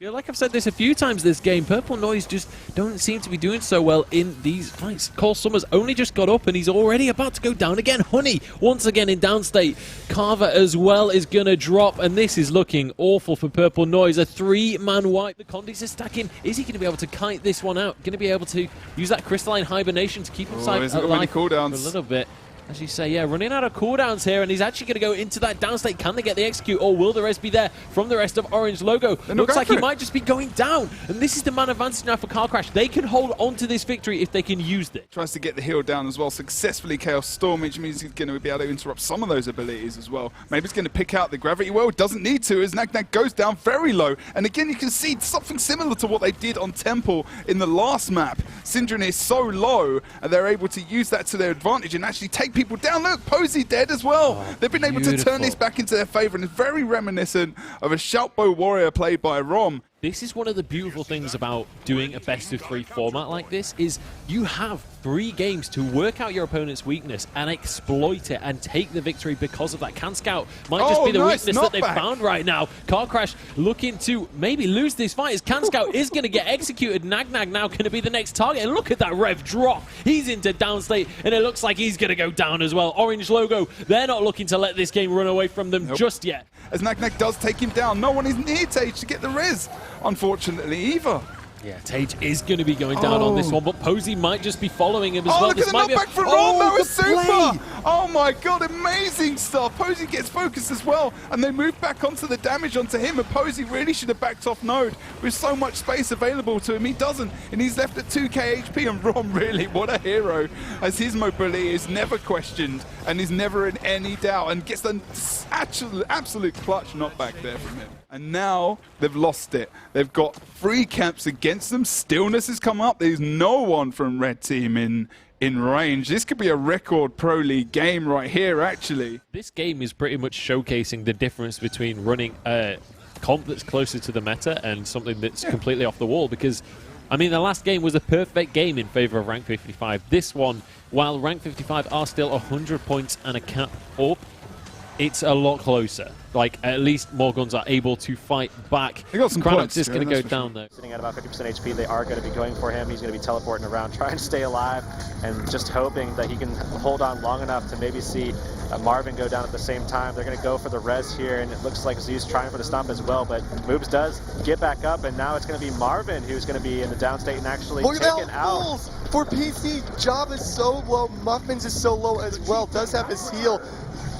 Yeah, like I've said this a few times this game, Purple Noise just don't seem to be doing so well in these fights. Cole Summers only just got up and he's already about to go down again. Honey, once again in downstate. Carver as well is going to drop, and this is looking awful for Purple Noise. A three-man wipe. The Condis are stacking. Is he going to be able to kite this one out? Going to be able to use that crystalline hibernation to keep himself alive for a little bit. As you say, yeah, running out of cooldowns here, and he's actually going to go into that downstate. Can they get the execute, or will the rest be there from the rest of Orange Logo? Looks like he might just be going down, and this is the man advantage now for Car Crash. They can hold on to this victory if they can use it. Tries to get the heal down as well successfully. Chaos Storm, which means he's going to be able to interrupt some of those abilities as well. Maybe he's going to pick out the gravity well. Doesn't need to, as Nag goes down very low. And again, you can see something similar to what they did on Temple in the last map. Syndrome is so low, and they're able to use that to their advantage and actually take people down. Look, Posey dead as well. They've been able to turn this back into their favor, and it's very reminiscent of a Shoutbow Warrior played by Rom. This is one of the beautiful things about doing a best-of-3 format like this, is you have 3 games to work out your opponent's weakness and exploit it and take the victory because of that. Can Scout might just be the weakness that they've found right now. Car Crash looking to maybe lose this fight, as Can Scout is going to get executed. Nag now going to be the next target, and look at that rev drop. He's into downstate, and it looks like he's going to go down as well. Orange Logo, they're not looking to let this game run away from them just yet. As Nag does take him down, no one is near Tage to get the res, unfortunately, either. Yeah, Tage is going to be going down on this one, but Posey might just be following him as well. Look at the knockback from Ron, that was super! Oh my god, amazing stuff. Posey gets focused as well, and they move back onto the damage onto him, and Posey really should have backed off Node. With so much space available to him, he doesn't, and he's left at 2k HP, and Ron really, what a hero, as his mobility is never questioned, and is never in any doubt, and gets an absolute clutch knockback there from him. And now they've lost it. They've got 3 camps against them. Stillness has come up. There's no one from Red Team in range. This could be a record Pro League game right here, actually. This game is pretty much showcasing the difference between running a comp that's closer to the meta and something that's completely off the wall, because I mean, the last game was a perfect game in favor of Rank 55. This one, while Rank 55 are still 100 points and a cap up, it's a lot closer. Like, at least Morgans are able to fight back. They got some points, is going to go down there. Sitting at about 50% HP, they are going to be going for him. He's going to be teleporting around, trying to stay alive, and just hoping that he can hold on long enough to maybe see Marvin go down at the same time. They're going to go for the res here, and it looks like he's trying for the stomp as well, but Moobs does get back up, and now it's going to be Marvin who's going to be in the downstate and actually taken out. For PC, Job is so low, Muffins is so low as well, does have his heal.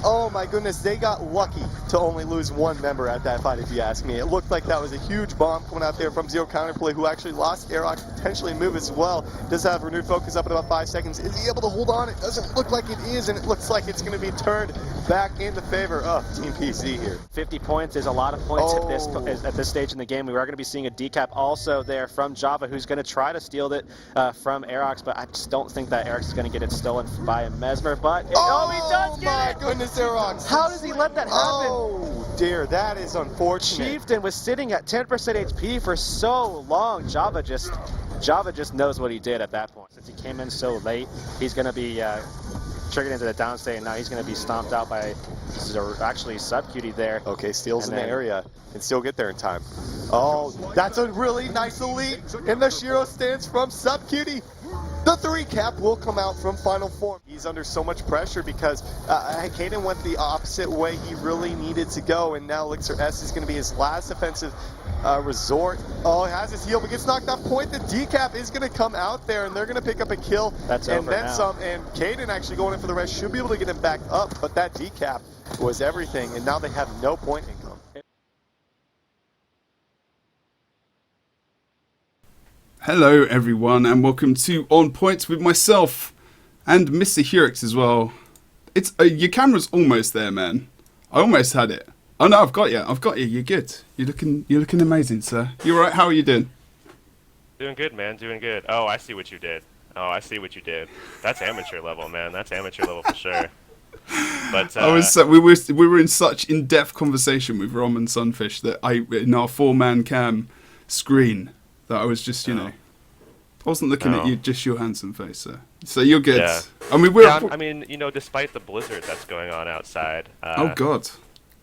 Oh my goodness, they got lucky to only lose 1 member at that fight, if you ask me. It looked like that was a huge bomb coming out there from Zero Counterplay, who actually lost Aerox, potentially Move as well. Does have renewed focus up in about 5 seconds. Is he able to hold on? It doesn't look like it is, and it looks like it's going to be turned back into favor of Team PC here. 50 points is a lot of points at this stage in the game. We are going to be seeing a decap also there from Java, who's going to try to steal it from Aerox, but I just don't think that Aerox is going to get it stolen by a Mesmer, but he does get it! Goodness, Aerox. How does he let that happen? Oh dear, that is unfortunate. Chieftain was sitting at 10% HP for so long. Java just knows what he did at that point. Since he came in so late, he's going to be triggered into the downstate, and now he's going to be stomped out by actually Sub-Cutie there. Okay, steals in the area and still get there in time. Oh, that's a really nice elite, and the Shiro stance from Sub-Cutie. The 3 cap will come out from Final Form. He's under so much pressure because Kaden went the opposite way he really needed to go, and now Elixir S is going to be his last offensive resort. Oh, he has his heal, but gets knocked off point. The decap is going to come out there, and they're going to pick up a kill. That's and over then now. some. And Kaden actually going in for the rest should be able to get him back up, but that decap was everything, and now they have no point income. Hello everyone, and welcome to On Points with myself and Mr. Heurix as well. It's your camera's almost there, man. I almost had it. Oh no, I've got you. You're good. You're looking amazing, sir. You alright? How are you doing? Doing good, man. Doing good. Oh, I see what you did. That's amateur level, man. That's amateur level for sure. But we were in such in-depth conversation with Rom and Sunfish that in our 4-man cam screen that I was just, I wasn't looking at you, just your handsome face, sir. So you're good. Yeah. I mean, despite the blizzard that's going on outside. Oh God.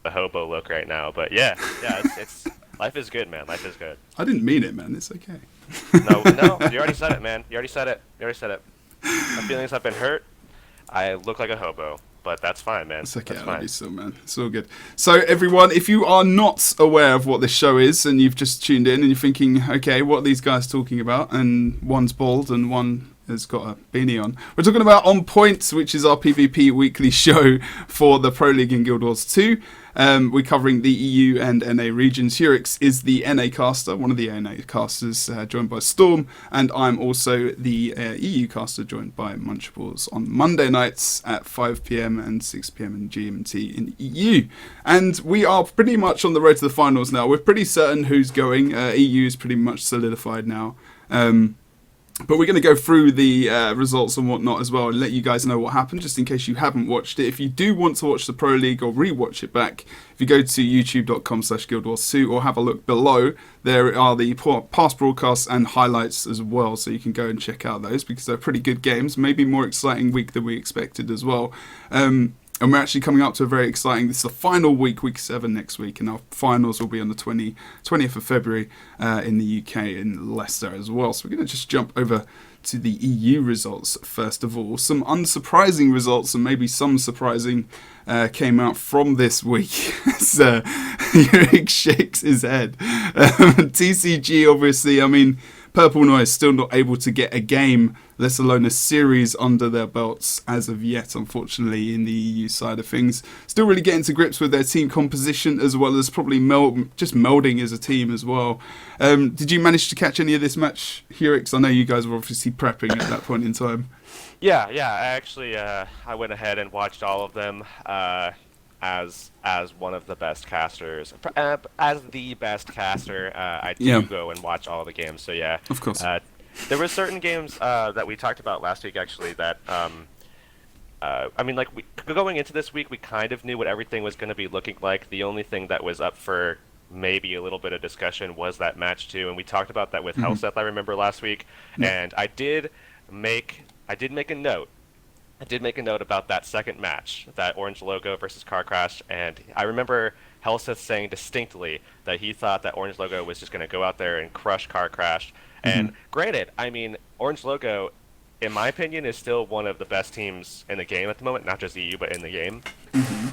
The hobo look right now, but yeah, Life is good, man. Life is good. I didn't mean it, man. It's okay. No, no, you already said it, man. You already said it. You already said it. My feelings have been hurt. I look like a hobo, but that's fine, man. It's okay, that's I love fine. you still, man. It's all good. So, everyone, if you are not aware of what this show is and you've just tuned in and you're thinking, okay, what are these guys talking about? And one's bald and one has got a beanie on. We're talking about On Point, which is our PvP weekly show for the Pro League in Guild Wars 2. We're covering the EU and NA regions. Heurix is the NA caster, one of the NA casters, joined by Storm, and I'm also the EU caster, joined by Munchables on Monday nights at 5 PM and 6 PM in GMT in EU. And we are pretty much on the road to the finals now. We're pretty certain who's going. EU is pretty much solidified now. But we're going to go through the results and whatnot as well and let you guys know what happened, just in case you haven't watched it. If you do want to watch the Pro League or re-watch it back, if you go to youtube.com/guildwars2 or have a look below, there are the past broadcasts and highlights as well, so you can go and check out those because they're pretty good games. Maybe more exciting week than we expected as well. And we're actually coming up to a very exciting, this is the final week, week 7 next week, and our finals will be on the 20th of February in the UK in Leicester as well. So we're going to just jump over to the EU results first of all. Some unsurprising results and maybe some surprising came out from this week. So Heurix shakes his head. TCG, obviously, I mean, Purple Noise still not able to get a game, let alone a series under their belts as of yet, unfortunately, in the EU side of things. Still really getting to grips with their team composition as well as probably just melding as a team as well. Did you manage to catch any of this match, Heurix? I know you guys were obviously prepping at that point in time. Yeah. I actually I went ahead and watched all of them as one of the best casters. As the best caster, I do go and watch all the games. So yeah, of course. There were certain games that we talked about last week actually that I mean, like going into this week, we kind of knew what everything was going to be looking like. The only thing that was up for maybe a little bit of discussion was that match 2, and we talked about that with Helseth, I remember last week. And I did make a note. I did make a note about that second match, that Orange Logo versus Car Crash, and I remember Helseth saying distinctly that he thought that Orange Logo was just going to go out there and crush Car Crash. And granted, I mean, Orange Logo, in my opinion, is still one of the best teams in the game at the moment, not just EU, but in the game.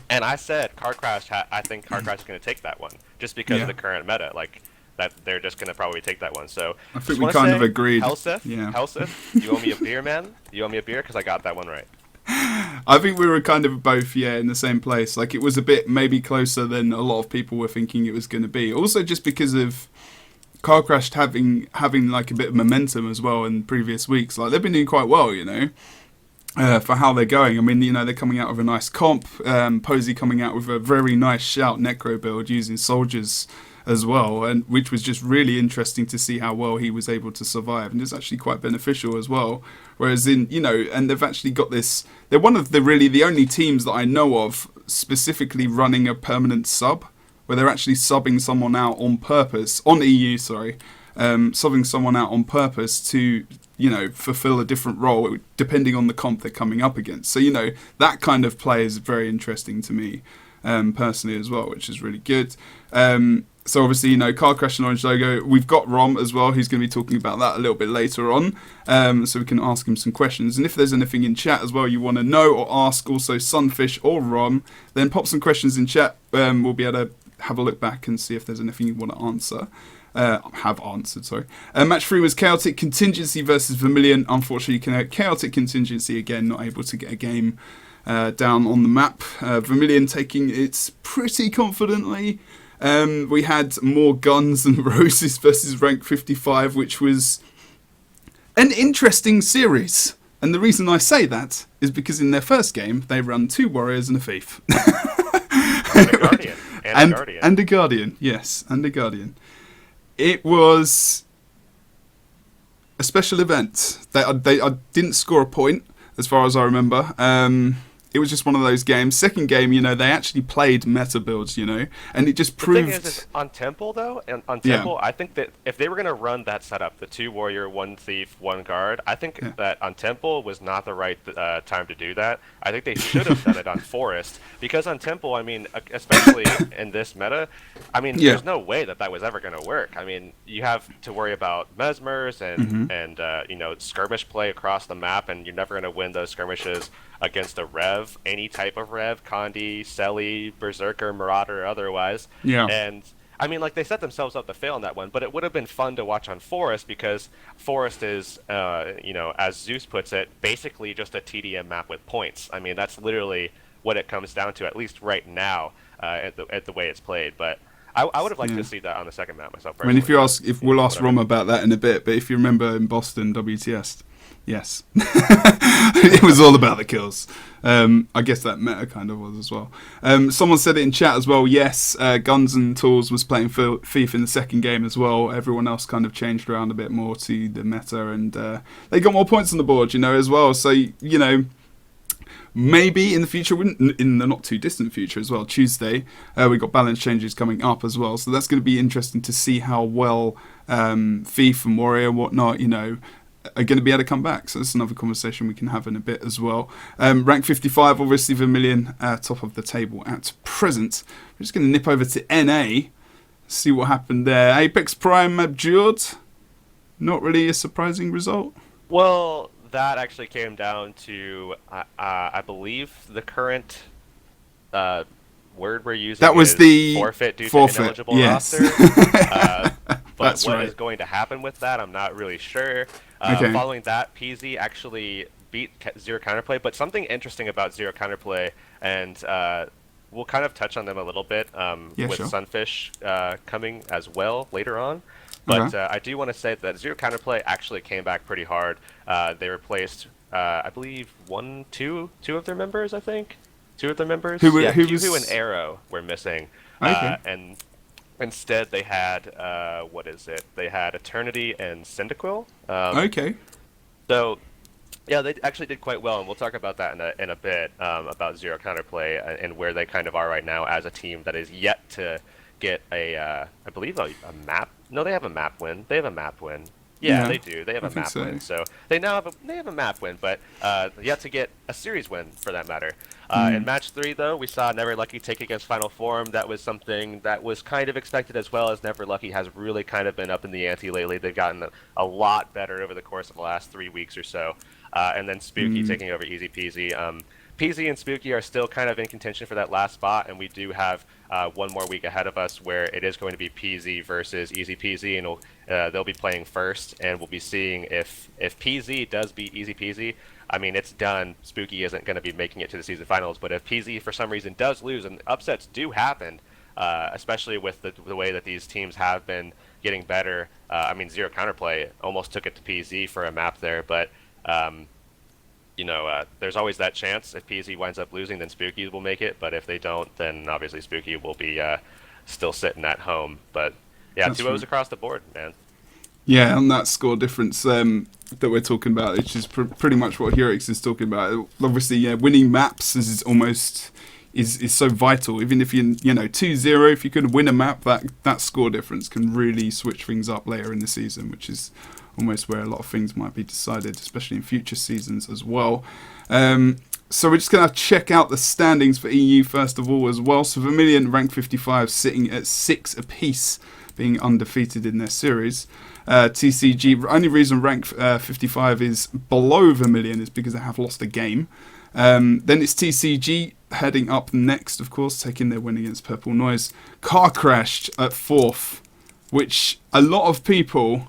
And I said Car Crash, I think Car Crash is going to take that one, just because of the current meta. Like, that they're just going to probably take that one. So I think we kind of agreed. Helseth, you owe me a beer, man. You owe me a beer because I got that one right. I think we were kind of both, in the same place. Like, it was a bit maybe closer than a lot of people were thinking it was going to be. Also, just because of Car Crash having like a bit of momentum as well in previous weeks. Like, they've been doing quite well, for how they're going. I mean, they're coming out with a nice comp. Posey coming out with a very nice shout necro build using soldiers as well, and which was just really interesting to see how well he was able to survive, and it's actually quite beneficial as well. Whereas and they've actually got this. They're one of the only teams that I know of specifically running a permanent sub, where they're actually subbing someone out on purpose on EU. Subbing someone out on purpose to fulfill a different role depending on the comp they're coming up against. So that kind of play is very interesting to me personally as well, which is really good. So obviously, Car Crash and Orange Logo. We've got Rom as well, who's going to be talking about that a little bit later on. So we can ask him some questions. And if there's anything in chat as well you want to know or ask, also Sunfish or Rom, then pop some questions in chat. We'll be able to have a look back and see if there's anything you want to answer. Have answered, sorry. Match 3 was Chaotic Contingency versus Vermilion. Unfortunately, Chaotic Contingency, again, not able to get a game down on the map. Vermilion taking it pretty confidently. We had more Guns and Roses versus Rank 55, which was an interesting series. And the reason I say that is because in their first game, they run 2 Warriors and a Thief. And a Guardian. And a Guardian, yes, and a Guardian. It was a special event. They didn't score a point, as far as I remember. it was just one of those games. Second game, you know, they actually played meta builds, you know, and it just proved. The thing is on Temple though, and on Temple, I think that if they were going to run that setup, the 2 warrior, 1 thief, 1 guard, I think that on Temple was not the right time to do that. I think they should have done it on Forest, because on Temple, I mean, especially in this meta, I mean, there's no way that was ever going to work. I mean, you have to worry about mesmers and you know, skirmish play across the map, and you're never going to win those skirmishes against a Rev, any type of Rev, Condi, Selly, Berserker, Marauder, or otherwise. Yeah. And I mean, like, they set themselves up to fail on that one, but it would have been fun to watch on Forest, because Forest is, you know, as Zeus puts it, basically just a TDM map with points. I mean, that's literally what it comes down to, at least right now, at the way it's played. But I would have liked to see that on the second map myself personally. I mean, we'll ask Rom about that in a bit, but if you remember in Boston, WTS, yes. It was all about the kills. I guess that meta kind of was as well. Someone said it in chat as well, yes, Guns and Tools was playing Thief in the second game as well. Everyone else kind of changed around a bit more to the meta, and they got more points on the board, you know, as well. So, you know, maybe in the future, in the not too distant future as well, Tuesday, we've got balance changes coming up as well. So that's going to be interesting to see how well Thief and Warrior, whatnot, you know, are going to be able to come back. So that's another conversation we can have in a bit as well. Rank 55, obviously Vermilion, top of the table at present. We're just going to nip over to NA, see what happened there. Apex Prime abjured. Not really a surprising result. Well, that actually came down to, I believe, the current word we're using. That was the forfeit due forfeit, to ineligible yes. roster. But That's what right. is going to happen with that, I'm not really sure. Okay. Following that, PZ actually beat Zero Counterplay, but something interesting about Zero Counterplay, and we'll kind of touch on them a little bit with sure. Sunfish coming as well later on. But I do want to say that Zero Counterplay actually came back pretty hard. They replaced, I believe, two of their members, I think. 2 of their members? Who Q2 was... and Arrow were missing. Okay. And instead they had, what is it? They had Eternity and Cyndaquil. Okay. So, yeah, they actually did quite well, and we'll talk about that in a bit, about Zero Counterplay and where they kind of are right now as a team that is yet to get I believe, a map. No, they have a map win. They have a map win. Yeah, they do. They have a map win. So they now have a map win, but yet to get a series win for that matter. In match 3, though, we saw Never Lucky take against Final Form. That was something that was kind of expected, as well as Never Lucky has really kind of been up in the ante lately. They've gotten a lot better over the course of the last 3 weeks or so. And then Spooky taking over Easy Peasy. PZ and Spooky are still kind of in contention for that last spot, and we do have 1 more week ahead of us where it is going to be PZ versus Easy Peasy, and they'll be playing first, and we'll be seeing if PZ does beat Easy Peasy. I mean, it's done. Spooky isn't going to be making it to the season finals, but if PZ for some reason does lose, and upsets do happen, especially with the way that these teams have been getting better. I mean, Zero Counterplay almost took it to PZ for a map there, but you know, there's always that chance. If PZ winds up losing, then Spooky will make it. But if they don't, then obviously Spooky will be still sitting at home. But yeah, 2-0s across the board, man. Yeah, and that score difference that we're talking about, which is pretty much what Heurix is talking about. Obviously, yeah, winning maps is almost is so vital. Even if you know 2-0, if you could win a map, that score difference can really switch things up later in the season, which is almost where a lot of things might be decided, especially in future seasons as well. So we're just going to check out the standings for EU first of all as well. So Vermilion, rank 55, sitting at 6 apiece, being undefeated in their series. TCG, only reason rank 55 is below Vermilion is because they have lost a game. Then it's TCG heading up next, of course, taking their win against Purple Noise. Car crashed at 4th, which a lot of people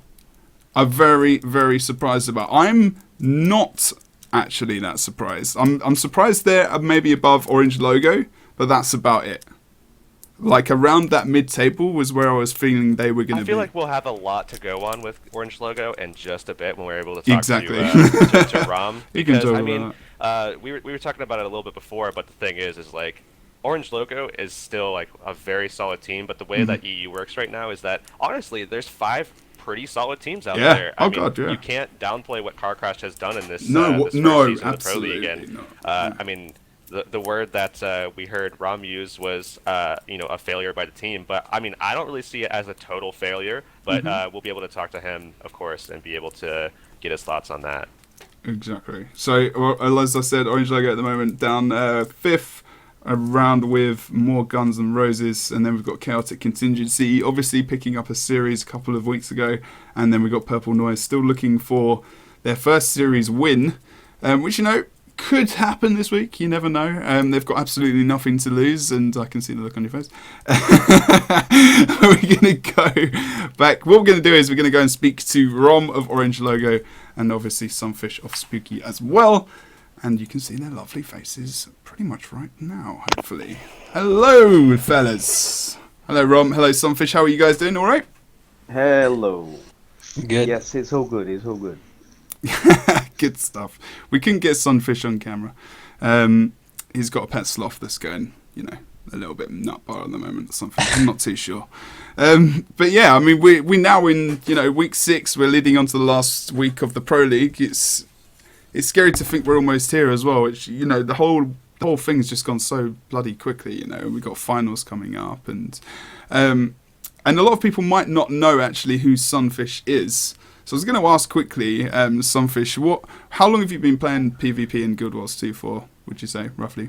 are very, very surprised about. I'm not actually that surprised. I'm surprised they're maybe above Orange Logo, but that's about it. Like around that mid-table was where I was feeling they were going to be. I feel like we'll have a lot to go on with Orange Logo in just a bit when we're able to talk to Rom. Because, I mean, we were talking about it a little bit before, but the thing is like, Orange Logo is still like a very solid team, but the way that EU works right now is that, honestly, there's 5 pretty solid teams out there. I mean, you can't downplay what Car Crash has done in this, this first season of the Pro League. And, I mean, the word that we heard Rom use was a failure by the team. But I mean, I don't really see it as a total failure. But we'll be able to talk to him, of course, and be able to get his thoughts on that. Exactly. So, as I said, Orange Logo at the moment down 5th, around with more Guns N' Roses, and then we've got Chaotic Contingency, obviously picking up a series a couple of weeks ago, and then we've got Purple Noise still looking for their first series win, which, could happen this week. You never know. They've got absolutely nothing to lose, and I can see the look on your face. We're going to go back. What we're going to do is we're going to go and speak to Rom of Orange Logo, and obviously Sunfish of Spooky as well. And you can see their lovely faces pretty much right now, hopefully. Hello, fellas. Hello, Rom. Hello, Sunfish. How are you guys doing? All right? Hello. Good. Yes, it's all good. It's all good. Good stuff. We couldn't get Sunfish on camera. He's got a pet sloth that's going, a little bit nut bar at the moment or something. I'm not too sure. But yeah, I mean, we now in, week 6. We're leading on to the last week of the Pro League. It's scary to think we're almost here as well. Which the whole thing's just gone so bloody quickly. We've got finals coming up, and a lot of people might not know actually who Sunfish is. So I was going to ask quickly, Sunfish, how long have you been playing PvP in Guild Wars 2 for? Would you say roughly?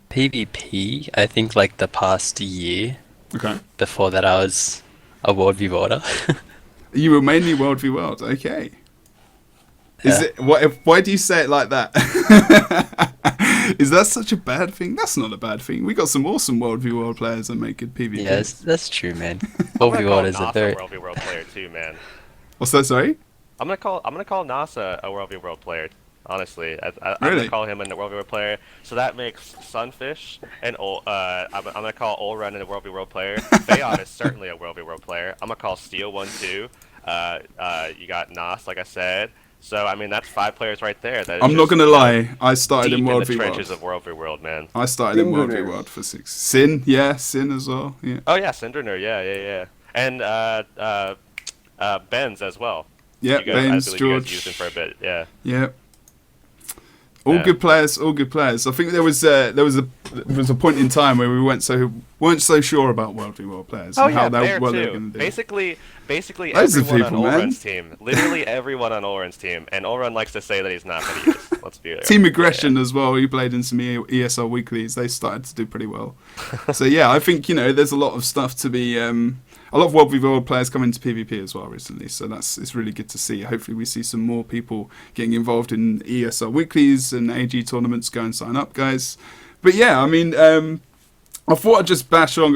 PvP, I think like the past year. Okay. Before that, I was a World v Worlder. You were mainly World v World, okay. Yeah. Why do you say it like that? Is that such a bad thing? That's not a bad thing. We got some awesome World v World players that make good PvP. Yeah, that's true, man. World v World is a very... World v World player too, man. What's that, sorry? I'm gonna call NASA a World v World player. Honestly, I'm Really? gonna call him a World v World player. So that makes Sunfish and I'm gonna call Olrun a World v World player. Phaon is certainly a World v World player. I'm gonna call Steel 1-2. You got Nas, like I said. So I mean, that's 5 players right there. That is I'm not gonna lie. I started deep in World in the v trenches World. of World v World, man. I started in World v World for 6. Sin as well. Yeah. Oh yeah, Cinderner, yeah. And Benz as well. Yeah, You guys, Baines, I believe you George. guys used him for a bit, yeah. Yeah. All good players. I think there was a point in time where we weren't so sure about World v World players and how they were going to do. Basically Loads of everyone people, on man. Olrun's team, literally everyone on Olrun's team, and Olrun likes to say that he's not, but he is. Let's be real. Team Aggression as well. He played in some ESL weeklies. They started to do pretty well. So yeah, I think there's a lot of stuff to be. A lot of World v World players come into PvP as well recently, so it's really good to see. Hopefully we see some more people getting involved in ESL weeklies and AG tournaments. Go and sign up, guys. But yeah, I mean, I thought I'd just bash on.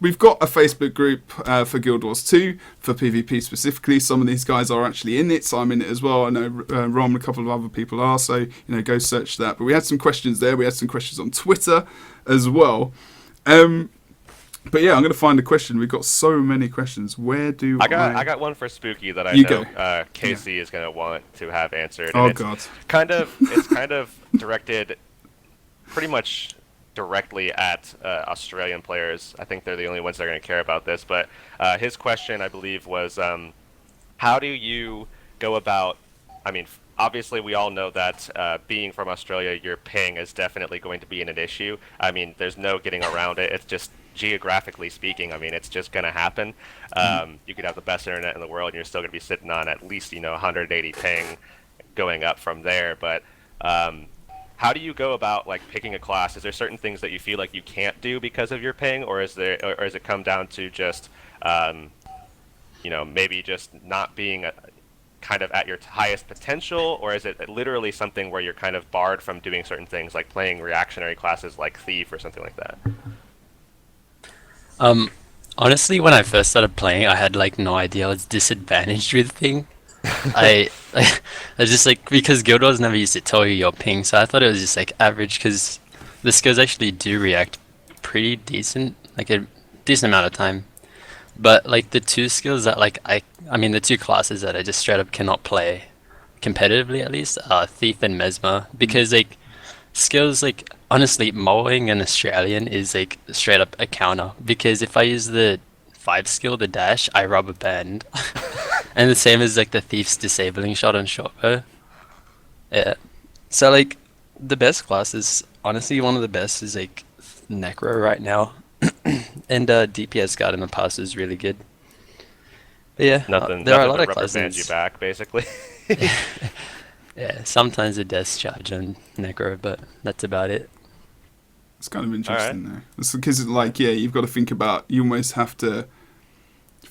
We've got a Facebook group for Guild Wars 2 for PvP specifically. Some of these guys are actually in it, so I'm in it as well. I know Rom and a couple of other people are, so go search that. But we had some questions there. We had some questions on Twitter as well. But yeah, I'm going to find a question. We've got so many questions. Where do I got one for Spooky that I know Casey is going to want to have answered. Oh, and God. It's kind of directed pretty much directly at Australian players. I think they're the only ones that are going to care about this. But his question, I believe, was how do you go about... I mean, obviously, we all know that being from Australia, your ping is definitely going to be an issue. I mean, there's no getting around it. It's just... geographically speaking, I mean, it's just going to happen. You could have the best internet in the world and you're still going to be sitting on at least 180 ping going up from there. But how do you go about picking a class? Is there certain things that you feel like you can't do because of your ping, or is it come down to just maybe just not being kind of at your highest potential, or is it literally something where you're kind of barred from doing certain things, like playing reactionary classes like Thief or something like that? Honestly, when I first started playing, I had no idea I was disadvantaged with ping. I just because Guild Wars never used to tell you your ping, so I thought it was just average, because the skills actually do react pretty decent, a decent amount of time. But the 2 skills that I mean the 2 classes that I just straight up cannot play competitively, at least, are Thief and Mesmer, because skills honestly, mowing an Australian is straight up a counter, because if I use the 5 skill, the dash, I rubber band. And the same as the Thief's disabling shot on short bow. Yeah. So The best class is honestly one of the best is like Necro right now, and DPS God in the past is really good. But yeah, Nothing, there are a nothing lot but of rubber band you classes. back, basically. Yeah, sometimes a death charge on Necro, but that's about it. It's kind of All right. interesting though. It's because like you've got to think about. You almost have to.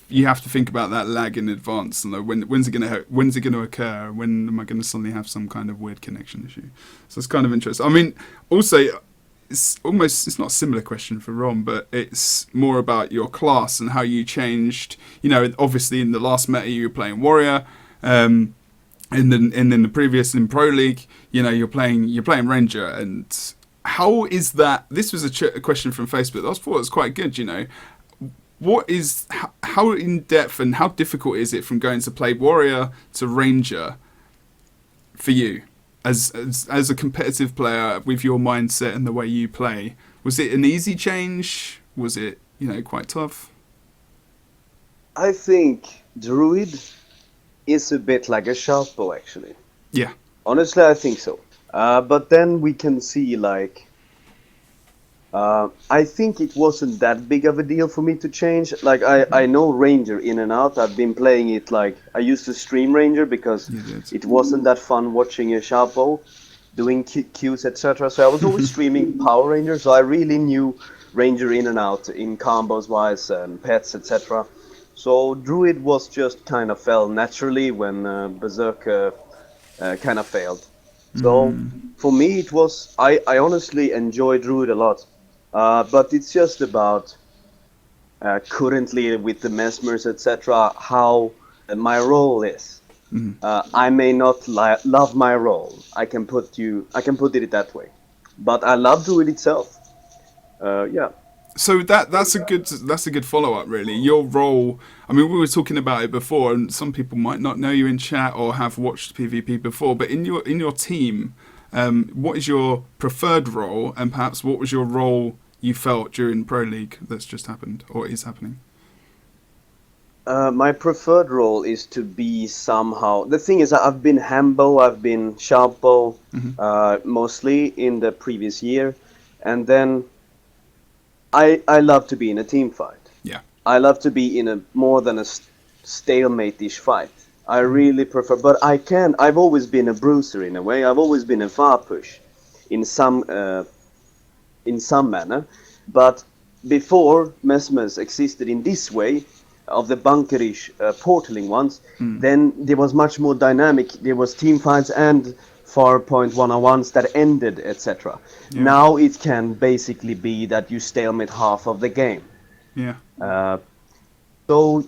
You have to think about that lag in advance. And like, when's it gonna occur? When am I gonna suddenly have some kind of weird connection issue? So it's kind of interesting. I mean, also, it's not a similar question for Ron, but it's more about your class and how you changed. You know, obviously in the last meta you were playing Warrior. And then in the previous in Pro League, you know, you're playing Ranger. And how is that? This was a question from Facebook. I thought it was quite good. You know, how in depth and how difficult is it from going to play Warrior to Ranger for you as a competitive player with your mindset and the way you play? Was it an easy change? Was it, you know, quite tough? I think Druid is a bit like a sharpbow, actually. Yeah. Honestly, I think so. But then we can see, like, I think it wasn't that big of a deal for me to change. Like, I know Ranger in and out. I've been playing it, like, I used to stream Ranger because it wasn't that fun watching a sharpbow doing Qs, etc. So I was always streaming Power Ranger, so I really knew Ranger in and out in combos wise and pets, etc. So Druid was just kind of fell naturally when Berserker kind of failed. So for me, it was I honestly enjoy Druid a lot, but it's just about currently with the Mesmers, etc. How my role is. I may not love my role. I can put it that way, but I love Druid itself. Yeah. So that's a good follow up, really. Your role. I mean, we were talking about it before, and some people might not know you in chat or have watched PvP before. But in your team, what is your preferred role, and perhaps what was your role you felt during Pro League that's just happened or is happening? My preferred role is to be somehow. The thing is, I've been Hambo, I've been Sharpo, mostly in the previous year, and then I love to be in a team fight. Yeah. I love to be in a more than a stalemate-ish fight. I really prefer, but I've always been a bruiser in a way. I've always been a far push, in some manner. But before Mesmers existed in this way, of the bunkerish portaling ones, then there was much more dynamic. There was team fights and far point one-on-ones that ended, etc. Yeah. Now it can basically be that you stalemate half of the game. Yeah. So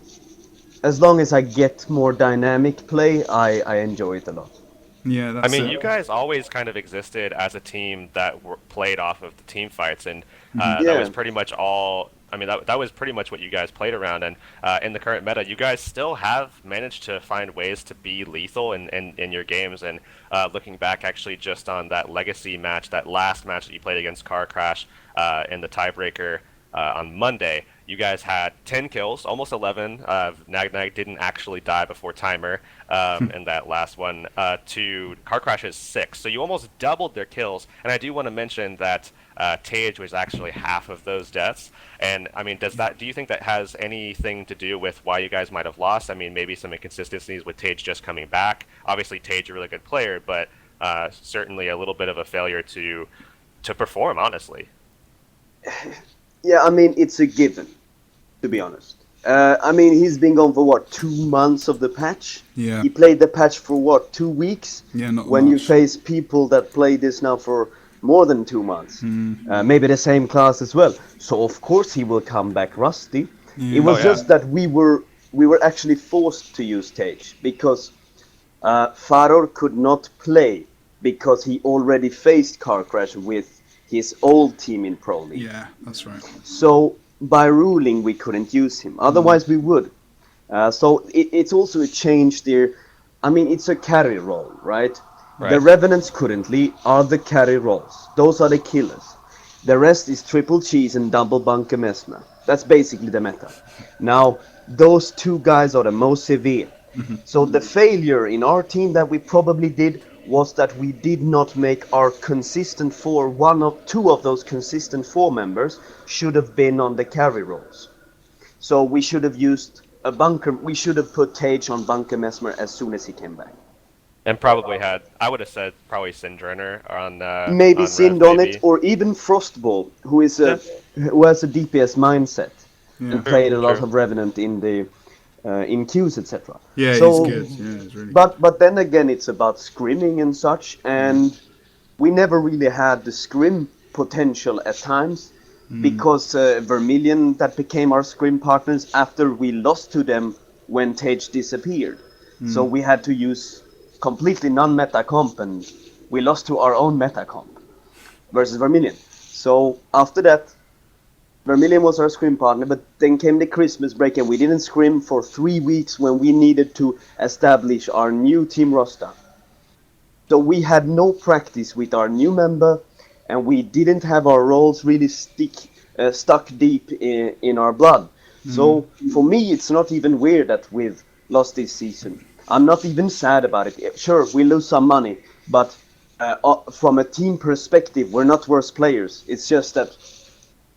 as long as I get more dynamic play, I enjoy it a lot. Yeah, that's I mean, it. you guys always kind of existed as a team that played off of the team fights, and that was pretty much all. I mean, that was pretty much what you guys played around, and in the current meta, you guys still have managed to find ways to be lethal in your games. And looking back, actually, just on that legacy match, that last match that you played against Car Crash in the tiebreaker on Monday, you guys had 10 kills, almost 11. Nag didn't actually die before timer in that last one. To Car Crash's 6, so you almost doubled their kills. And I do want to mention that Tage was actually half of those deaths. And I mean, do you think that has anything to do with why you guys might have lost? I mean, maybe some inconsistencies with Tage just coming back. Obviously, Tage a really good player, but certainly a little bit of a failure to perform, honestly. Yeah, I mean, it's a given, to be honest. I mean, he's been gone for, 2 months of the patch? Yeah. He played the patch for, 2 weeks? Yeah, not When much. you face people that play this now for more than 2 months. Maybe the same class as well. So, of course, he will come back rusty. Yeah. It was Oh, yeah. just that we were actually forced to use Tage because Faror could not play because he already faced Car Crash with his old team in Pro League. Yeah, that's right. So by ruling, we couldn't use him. Otherwise, we would. So it's also a change there. I mean, it's a carry role, right? The Revenants currently are the carry roles. Those are the killers. The rest is triple cheese and double bunker mesmer. That's basically the meta. Now, those two guys are the most severe. So the failure in our team that we probably did was that we did not make our consistent four, two of those consistent four members should have been on the carry roles. So we should have used a bunker, we should have put Tage on bunker Mesmer as soon as he came back. And probably I would have said probably Syndrunner on maybe on Sind Rev, on maybe. it, or even Frostball, who has a DPS mindset and played a lot True. of Revenant in the in queues, etc. Yeah, So, he's good. Yeah, he's really but then again, it's about scrimming and such, and we never really had the scrim potential at times because Vermilion, that became our scrim partners after we lost to them when Tage disappeared. So we had to use completely non-meta comp, and we lost to our own meta comp versus Vermilion. So after that, Vermilion was our scrim partner, but then came the Christmas break and we didn't scrim for 3 weeks when we needed to establish our new team roster. So we had no practice with our new member, and we didn't have our roles really stuck deep in our blood. So for me, it's not even weird that we've lost this season. I'm not even sad about it. Sure, we lose some money, but from a team perspective, we're not worse players. It's just that,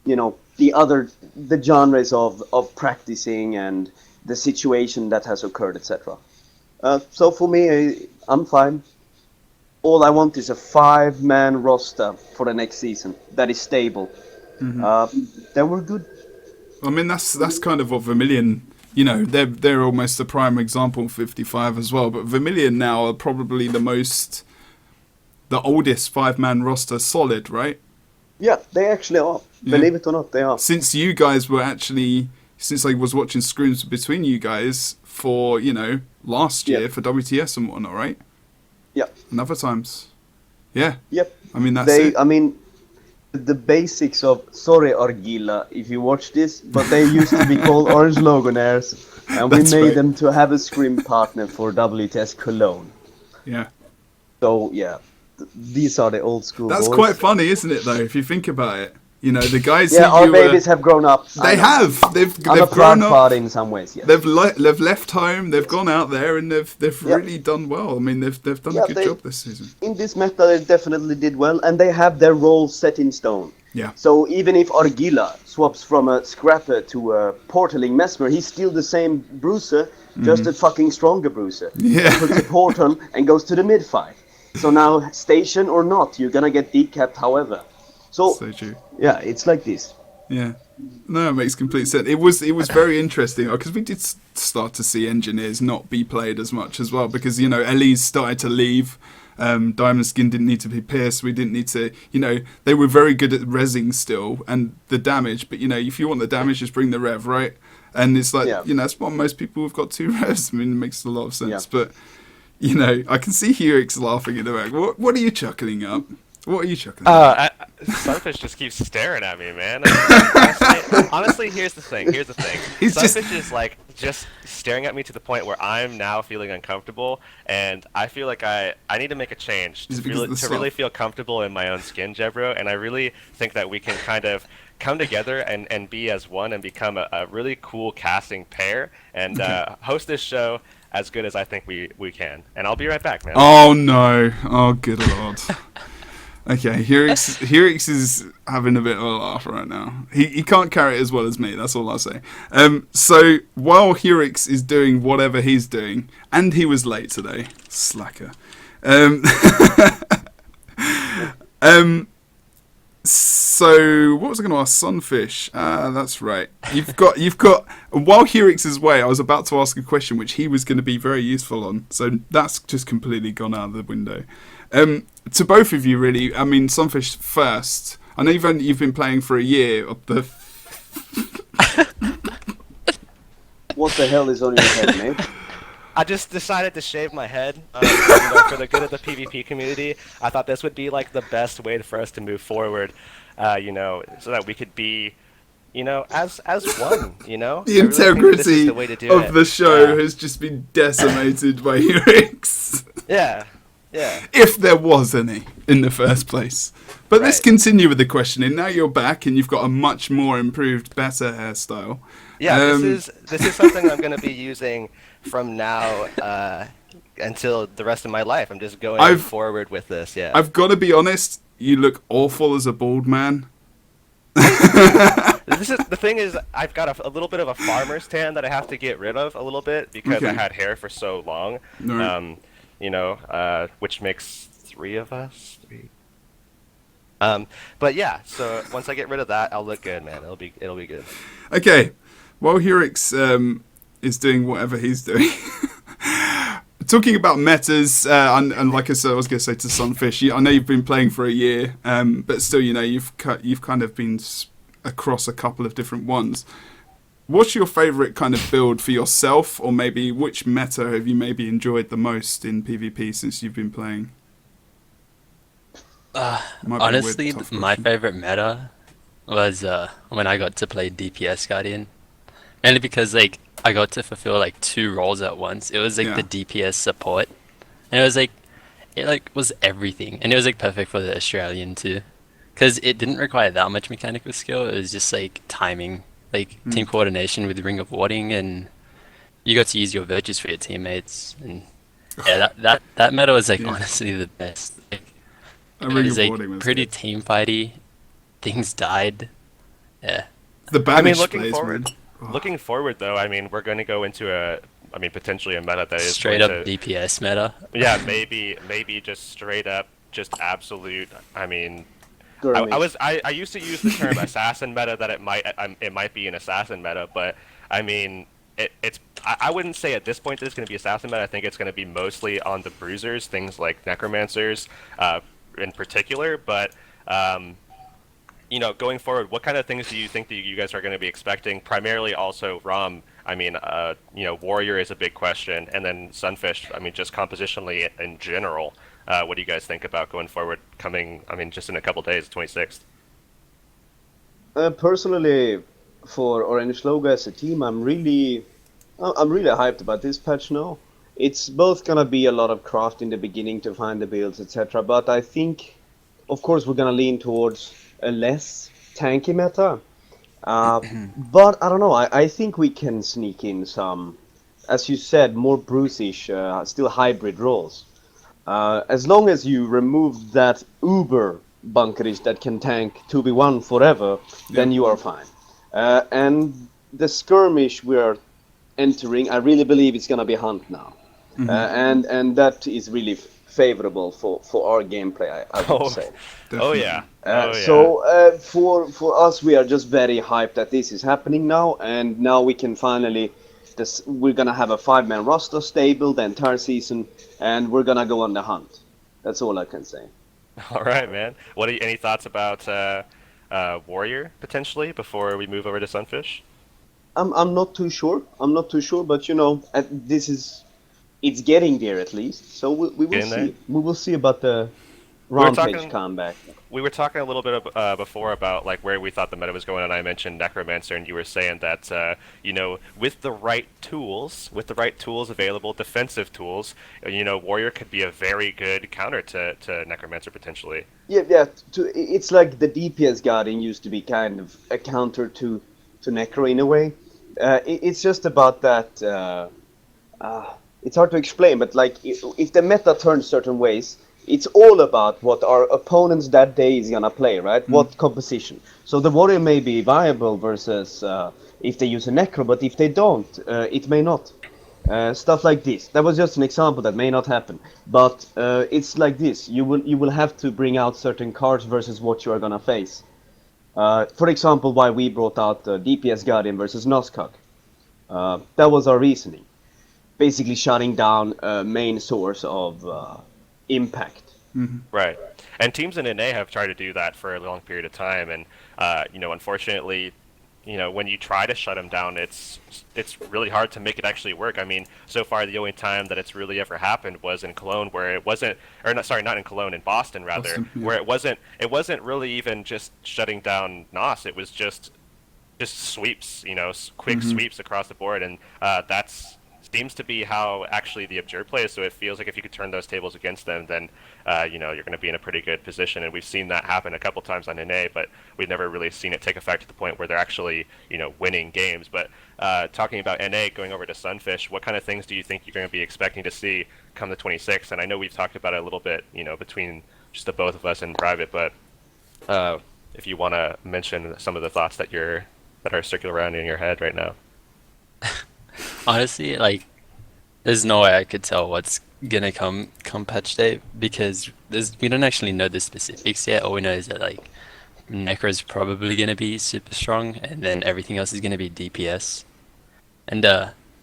you know, the genres of practicing and the situation that has occurred, etc. So for me, I'm fine. All I want is a 5-man roster for the next season that is stable. Then we're good. I mean, that's kind of what Vermilion, you know, they're almost the prime example, 55 as well. But Vermilion now are probably the oldest 5-man roster solid, right? Yeah, they actually are. Yeah. Believe it or not, they are. Since you guys were actually, since I was watching scrims between you guys for, you know, last year for WTS and whatnot, right? Yeah. And other times. Yeah. Yep. I mean, that's it. I mean, the basics of, sorry Argila if you watch this, but they used to be called Orange Logonaires, and we That's made right. them to have a scrim partner for WTS Cologne. Yeah. So yeah, these are the old school That's boys. quite funny, isn't it, though, if you think about it? You know, the guys Yeah, who our you babies have grown up. They have. They've I'm a grown proud up. father in some ways, yes. They've left home. They've gone out there, and they've really done well. I mean, they've done a good job this season. In this meta, they definitely did well, and they have their roles set in stone. Yeah. So even if Argila swaps from a scrapper to a portaling Mesmer, he's still the same bruiser, just a fucking stronger bruiser. Yeah. Puts a portal and goes to the mid fight. So now, station or not, you're gonna get decapped however. So true. Yeah, it's like this. Yeah. No, it makes complete sense. It was very interesting because we did start to see engineers not be played as much as well because, you know, Ellie's started to leave. Diamond Skin didn't need to be pierced. We didn't need to, you know, they were very good at rezzing still and the damage. But, you know, if you want the damage, just bring the rev, right? And it's like, you know, that's what most people have got 2 revs. I mean, it makes a lot of sense. Yeah. But, you know, I can see Heurix laughing in the back. What are you chuckling up? What are you chuckling at? Sunfish just keeps staring at me, man. Honestly, here's the thing. Sunfish is like just staring at me to the point where I'm now feeling uncomfortable, and I feel like I need to make a change to really feel comfortable in my own skin, Jebro. And I really think that we can kind of come together and be as one and become a really cool casting pair and host this show as good as I think we can. And I'll be right back, man. Oh no! Oh good lord! Okay, Heurix is having a bit of a laugh right now. He can't carry it as well as me, that's all I'll say. So, while Heurix is doing whatever he's doing, and he was late today, slacker. So, what was I going to ask? Sunfish. That's right. You've got. While Heurix is away, I was about to ask a question which he was going to be very useful on. So, that's just completely gone out of the window. To both of you, really. I mean, Sunfish first. I know you've been playing for a year. What the hell is on your head, mate? I just decided to shave my head for the good of the PvP community. I thought this would be like the best way for us to move forward, so that we could be, as one, The integrity of the show has just been decimated by Heurix. Yeah. If there was any in the first place. But let's continue with the questioning. Now you're back and you've got a much more improved, better hairstyle. Yeah, this is something I'm going to be using from now until the rest of my life. I'm just going forward with this. Yeah. I've got to be honest. You look awful as a bald man. The thing is, I've got a little bit of a farmer's tan that I have to get rid of a little bit because I had hair for so long. No. Which makes 3 of us. But yeah, so once I get rid of that, I'll look good, man. It'll be good. Okay, while Heurix is doing whatever he's doing, talking about metas, and like I said, I was going to say to Sunfish, I know you've been playing for a year, but still, you've kind of been across a couple of different ones. What's your favourite kind of build for yourself, or maybe which meta have you maybe enjoyed the most in PvP since you've been playing? Honestly, my favorite meta was when I got to play DPS Guardian. Mainly because I got to fulfill 2 roles at once. It was the DPS support, and it was everything, and it was perfect for the Australian too, because it didn't require that much mechanical skill. It was just timing, team coordination with Ring of Warding, and you got to use your virtues for your teammates. And yeah, that meta was honestly the best. It was pretty team fighty. Things died. Yeah. Looking forward though, we're going to go into potentially a meta that is straight up DPS meta. Yeah, maybe just straight up, just absolute. I used to use the term assassin meta, that it might be an assassin meta, but I wouldn't say at this point that it's going to be assassin meta. I think it's going to be mostly on the bruisers, things like necromancers, in particular, but going forward, what kind of things do you think that you guys are going to be expecting? Primarily, also Rom. Warrior is a big question, and then Sunfish. Just compositionally in general, what do you guys think about going forward? Just in a couple days, 26th. Personally, for Orange Logo as a team, I'm really hyped about this patch now. It's both gonna be a lot of craft in the beginning to find the builds, etc. But I think, of course, we're gonna lean towards a less tanky meta. But I don't know. I think we can sneak in some, as you said, more bruisish, still hybrid roles. As long as you remove that uber bunkerish that can tank 2v1 forever, then you are fine. And the skirmish we're entering, I really believe it's gonna be hunt now. And that is really favorable for our gameplay, I would say. So for us, we are just very hyped that this is happening now, and now we can finally. We're gonna have a 5-man roster stable the entire season, and we're gonna go on the hunt. That's all I can say. All right, man. Any thoughts about Warrior potentially before we move over to Sunfish? I'm not too sure. But it's getting there at least. So we will see. We will see about the Rampage comeback. We were talking a little bit before about where we thought the meta was going, and I mentioned Necromancer, and you were saying that with the right tools available, defensive tools, Warrior could be a very good counter to Necromancer potentially. Yeah. It's like the DPS Guardian used to be kind of a counter to Necro in a way. It's just about that. It's hard to explain, but if the meta turns certain ways, it's all about what our opponents that day is gonna play, right? What composition. So the Warrior may be viable versus if they use a Necro, but if they don't, it may not. Stuff like this. That was just an example that may not happen. But it's like this. You will have to bring out certain cards versus what you are gonna face. For example, why we brought out DPS Guardian versus Noskak. That was our reasoning. Basically shutting down a main source of impact. Right. And teams in NA have tried to do that for a long period of time, and unfortunately, when you try to shut them down, it's really hard to make it actually work. So far the only time that it's really ever happened was in Cologne, where it wasn't, or not in Cologne, in Boston rather, where it wasn't really even just shutting down NOS. It was just sweeps, quick sweeps across the board, and that's seems to be how actually the Abjure plays. So it feels like if you could turn those tables against them, then you're going to be in a pretty good position. And we've seen that happen a couple times on NA, but we've never really seen it take effect to the point where they're actually winning games. But talking about NA, going over to Sunfish, what kind of things do you think you're going to be expecting to see come the 26th? And I know we've talked about it a little bit, between just the both of us in private, but if you want to mention some of the thoughts that are circulating around in your head right now. Honestly, like, there's no way I could tell what's gonna come patch day, because we don't actually know the specifics yet. All we know is that, like, Necro's probably gonna be super strong, and then everything else is gonna be DPS. And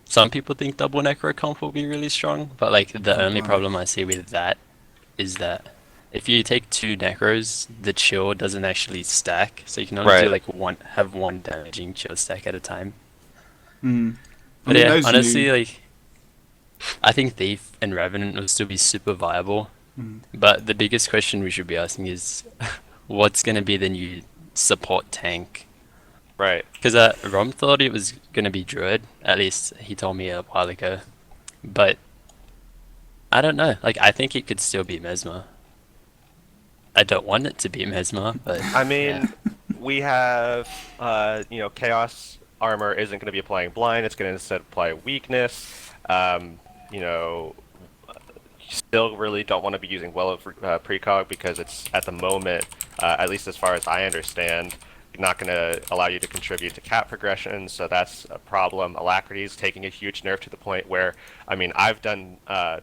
some people think double Necro comp will be really strong, but like the only problem I see with that is that if you take 2 Necros, the chill doesn't actually stack, so you can only do like one damaging chill stack at a time. But yeah, honestly, like, I think Thief and Revenant will still be super viable. But the biggest question we should be asking is, what's going to be the new support tank? Right. Because Rom thought it was going to be Druid, at least he told me a while ago. But I don't know. Like, I think it could still be Mesmer. I don't want it to be Mesmer, but I mean, we have Chaos Armor isn't going to be applying blind. It's going to instead apply weakness. You still really don't want to be using well of precog, because it's at the moment, at least as far as I understand, not going to allow you to contribute to cap progression, so that's a problem. Alacrity is taking a huge nerf to the point where, I mean, I've done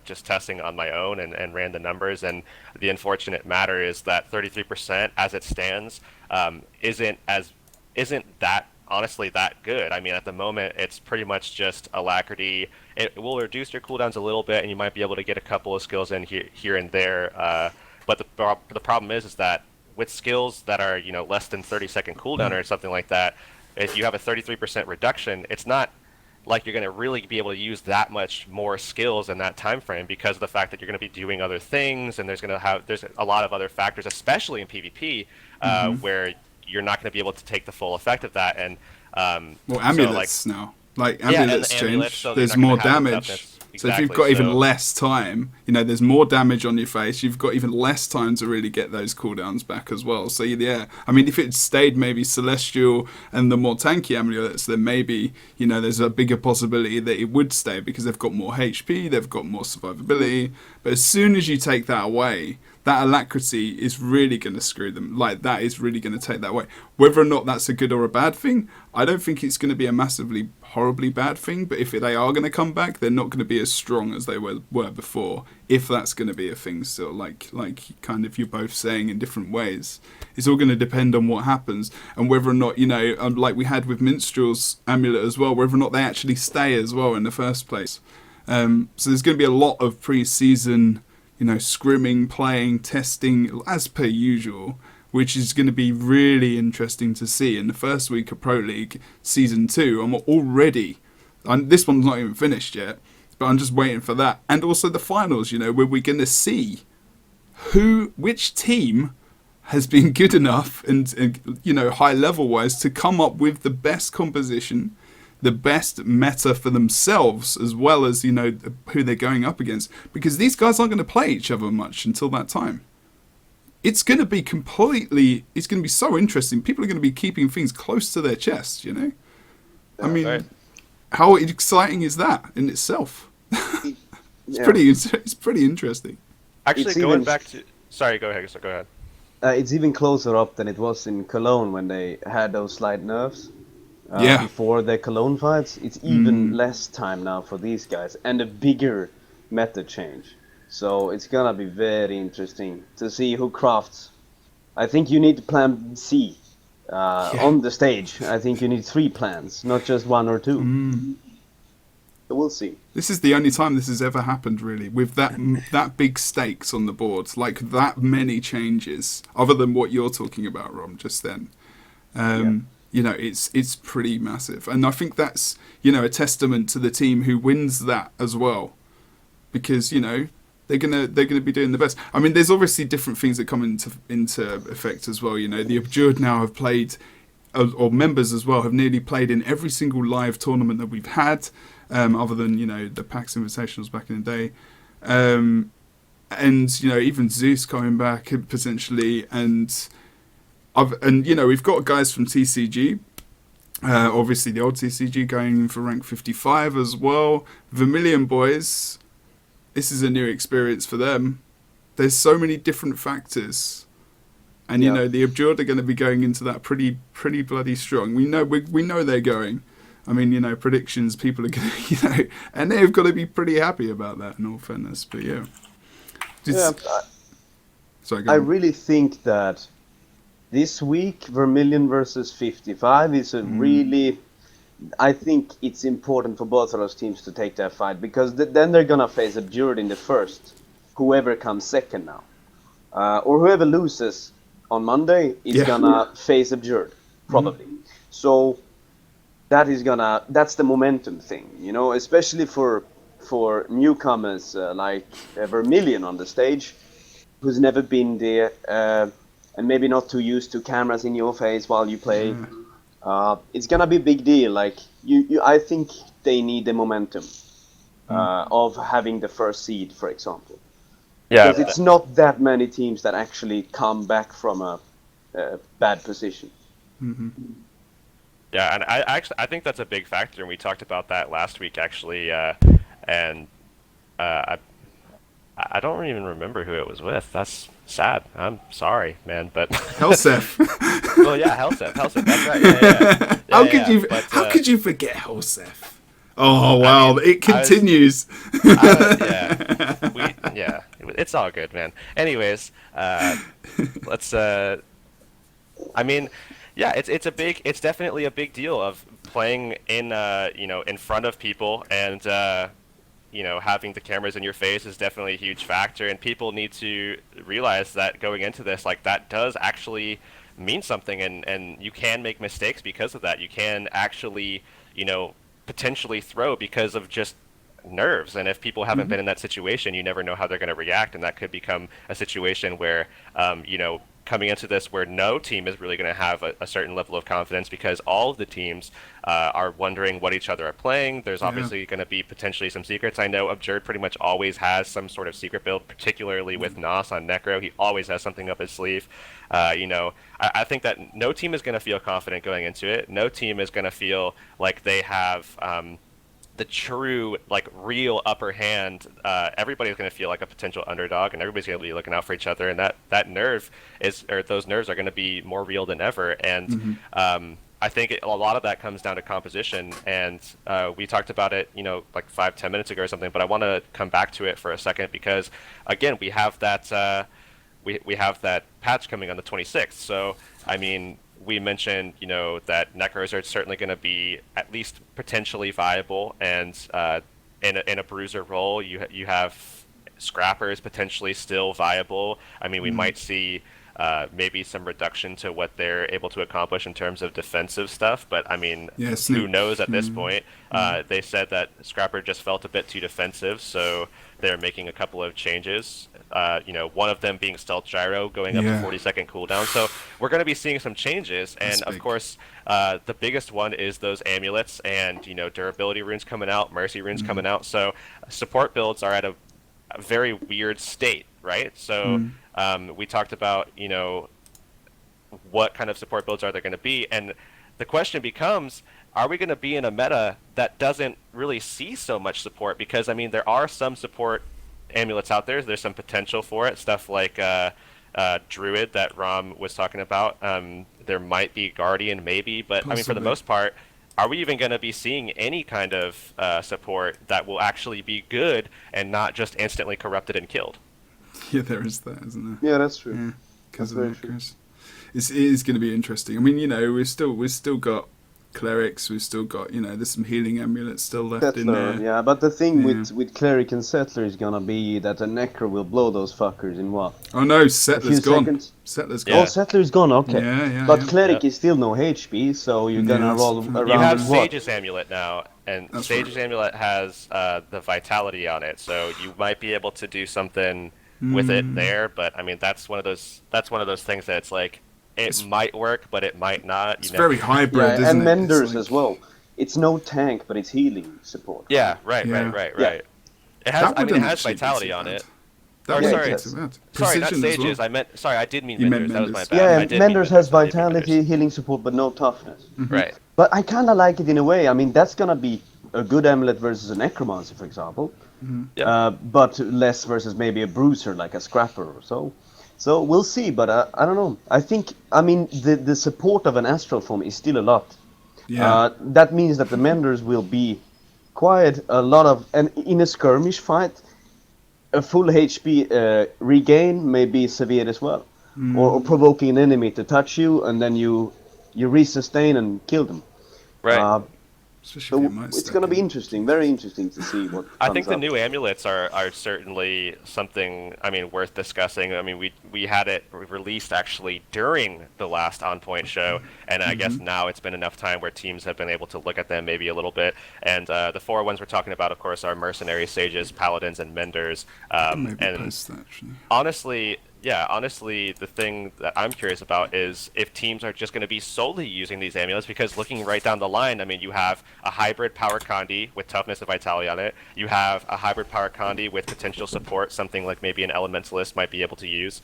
just testing on my own and ran the numbers, and the unfortunate matter is that 33% as it stands isn't that honestly that good. I mean, at the moment, it's pretty much just Alacrity. It will reduce your cooldowns a little bit, and you might be able to get a couple of skills in here and there. But the problem is that with skills that are less than 30-second cooldown or something like that, if you have a 33% reduction, it's not like you're going to really be able to use that much more skills in that time frame, because of the fact that you're going to be doing other things, and there's a lot of other factors, especially in PvP, where you're not going to be able to take the full effect of that. And amulets now, like amulets change. So there's more damage. So if you've got even less time, there's more damage on your face. You've got even less time to really get those cooldowns back as well. So yeah, I mean, if it stayed maybe Celestial and the more tanky amulets, then maybe there's a bigger possibility that it would stay, because they've got more HP, they've got more survivability. But as soon as you take that away, that Alacrity is really going to screw them. Like, that is really going to take that away. Whether or not that's a good or a bad thing, I don't think it's going to be a massively, horribly bad thing. But if they are going to come back, they're not going to be as strong as they were before. If that's going to be a thing still, like kind of you're both saying in different ways. It's all going to depend on what happens, and whether or not, like we had with Minstrel's Amulet as well, whether or not they actually stay as well in the first place. So there's going to be a lot of pre-season scrimming, playing, testing, as per usual, which is going to be really interesting to see. In the first week of Pro League Season 2, I'm already... this one's not even finished yet, but I'm just waiting for that. And also the finals, where we're going to see which team has been good enough and high level-wise to come up with the best composition, the best meta for themselves, as well as, who they're going up against. Because these guys aren't going to play each other much until that time. It's going to be so interesting. People are going to be keeping things close to their chest, I mean, right. How exciting is that in itself? It's pretty interesting. Actually, going back to... Sorry, go ahead. Go ahead. It's even closer up than it was in Cologne when they had those slight nerfs. Before the Cologne fights, it's even less time now for these guys, and a bigger meta change. So it's gonna be very interesting to see who crafts. I think you need plan C on the stage. I think you need 3 plans, not just 1 or 2. So we'll see. This is the only time this has ever happened, really, with that big stakes on the board, like that many changes, other than what you're talking about, Rom, just then. It's pretty massive, and I think that's a testament to the team who wins that as well, because they're gonna be doing the best. I mean, there's obviously different things that come into effect as well. The Abjured now have played, or members as well, have nearly played in every single live tournament that we've had. other than the PAX Invitationals back in the day. And even Zeus coming back potentially, and we've got guys from TCG, obviously the old TCG going in for rank 55 as well. Vermilion boys, this is a new experience for them. There's so many different factors, and the Abjured are going to be going into that pretty bloody strong. We know they're going. I mean, predictions, people are going to, and they've got to be pretty happy about that in all fairness. But yeah. Sorry, I really think that this week, Vermilion versus 55 is a really... I think it's important for both of those teams to take that fight, because then they're going to face Abjured in the first, whoever comes second now. Or whoever loses on Monday is going to face Abjured, probably. So that's the momentum thing, especially for newcomers like Vermilion on the stage, who's never been there, and maybe not too used to cameras in your face while you play. It's gonna be a big deal. Like I think they need the momentum of having the first seed, for example. Yeah, because it's not that many teams that actually come back from a bad position. Mm-hmm. Yeah, and I think that's a big factor, and we talked about that last week actually. And I don't even remember who it was with. That's sad. I'm sorry, man, but Helsef. Well, yeah, Helsef. That's right. Yeah. How could you forget Helsef? Oh wow, it continues. It's all good, man. Anyways, let's. I mean, yeah, it's definitely a big deal of playing in in front of people, and having the cameras in your face is definitely a huge factor, and people need to realize that going into this, like, that does actually mean something, and you can make mistakes because of that. You can actually, potentially throw because of just nerves, and if people haven't been in that situation, you never know how they're going to react, and that could become a situation where, coming into this where no team is really going to have a certain level of confidence because all of the teams are wondering what each other are playing. There's obviously going to be potentially some secrets. I know Abjured pretty much always has some sort of secret build, particularly with Nos on Necro. He always has something up his sleeve. I think that no team is going to feel confident going into it. No team is going to feel like they have the true, real upper hand. Everybody's going to feel like a potential underdog, and everybody's going to be looking out for each other, and those nerves are going to be more real than ever. And I think a lot of that comes down to composition, and we talked about it, 5-10 minutes ago or something, but I want to come back to it for a second because, again, we have that we have that patch coming on the 26th. So, I mean, we mentioned, that Necros are certainly going to be at least potentially viable, and in a bruiser role, you have scrappers potentially still viable. I mean, we might see maybe some reduction to what they're able to accomplish in terms of defensive stuff, but I mean, who knows at this point? They said that Scrapper just felt a bit too defensive, so they're making a couple of changes. One of them being Stealth Gyro going up to 40-second cooldown. So we're going to be seeing some changes, and of course, the biggest one is those amulets and durability runes coming out, mercy runes coming out. So support builds are at a very weird state, right? So we talked about what kind of support builds are there going to be, and the question becomes, are we going to be in a meta that doesn't really see so much support? Because I mean, there are some support amulets out there. There's some potential for it. Stuff like Druid that Rom was talking about. There might be Guardian, maybe, but possibly. I mean, for the most part, are we even going to be seeing any kind of support that will actually be good and not just instantly corrupted and killed? Yeah, there is that, isn't there? Yeah, that's true. Yeah, because of Necros. It is going to be interesting. I mean, we've still got clerics. We've still got there's some healing amulets still left Settler, in there. Yeah, but the thing with cleric and settler is gonna be that the necro will blow those fuckers in what? Oh no, settler's gone. Seconds? Settler's gone. Oh, settler's gone. Okay. Yeah. But cleric is still no HP, so you're gonna roll around. You have with what? Sage's amulet now, and that's Sage's amulet has the vitality on it, so you might be able to do something with it there. But I mean, that's one of those things that it's like. It might work, but it might not. It's very hybrid, isn't and it? Menders as well. it's no tank, but it's healing support. Yeah, right. Yeah. It has. That I mean, it wouldn't has actually be vitality too on bad. it. That Or wouldn't sorry, be Yes. too bad. Sorry, not Precision as Sages. well. Sorry, I did mean You meant Menders. That was my Menders. bad. I Yeah, did mean Menders has I did mean vitality, Menders. healing support, but no toughness. Right. But I kind of like it in a way. I mean, that's gonna be a good amulet versus a necromancer, for example. Yeah. But less versus maybe a bruiser like a scrapper or so. So we'll see. But I don't know. I mean, the support of an astral form is still a lot. Yeah. That means that the menders will be quite a lot of, and in a skirmish fight, a full HP regain may be severe as well, or provoking an enemy to touch you, and then you resustain and kill them. Right. Especially if So you might it's step going to be in. interesting, very interesting to see what I comes think the up. new amulets are certainly something, I mean, worth discussing. I mean, we had it released actually during the last On Point show, and I guess now it's been enough time where teams have been able to look at them maybe a little bit. And the four ones we're talking about, of course, are Mercenary, Sages, Paladins, and Menders. Maybe And post that, actually. honestly, the thing that I'm curious about is if teams are just going to be solely using these amulets, because looking right down the line, I mean, you have a hybrid power Condi with toughness and vitality on it. You have a hybrid power Condi with potential support, something like maybe an elementalist might be able to use.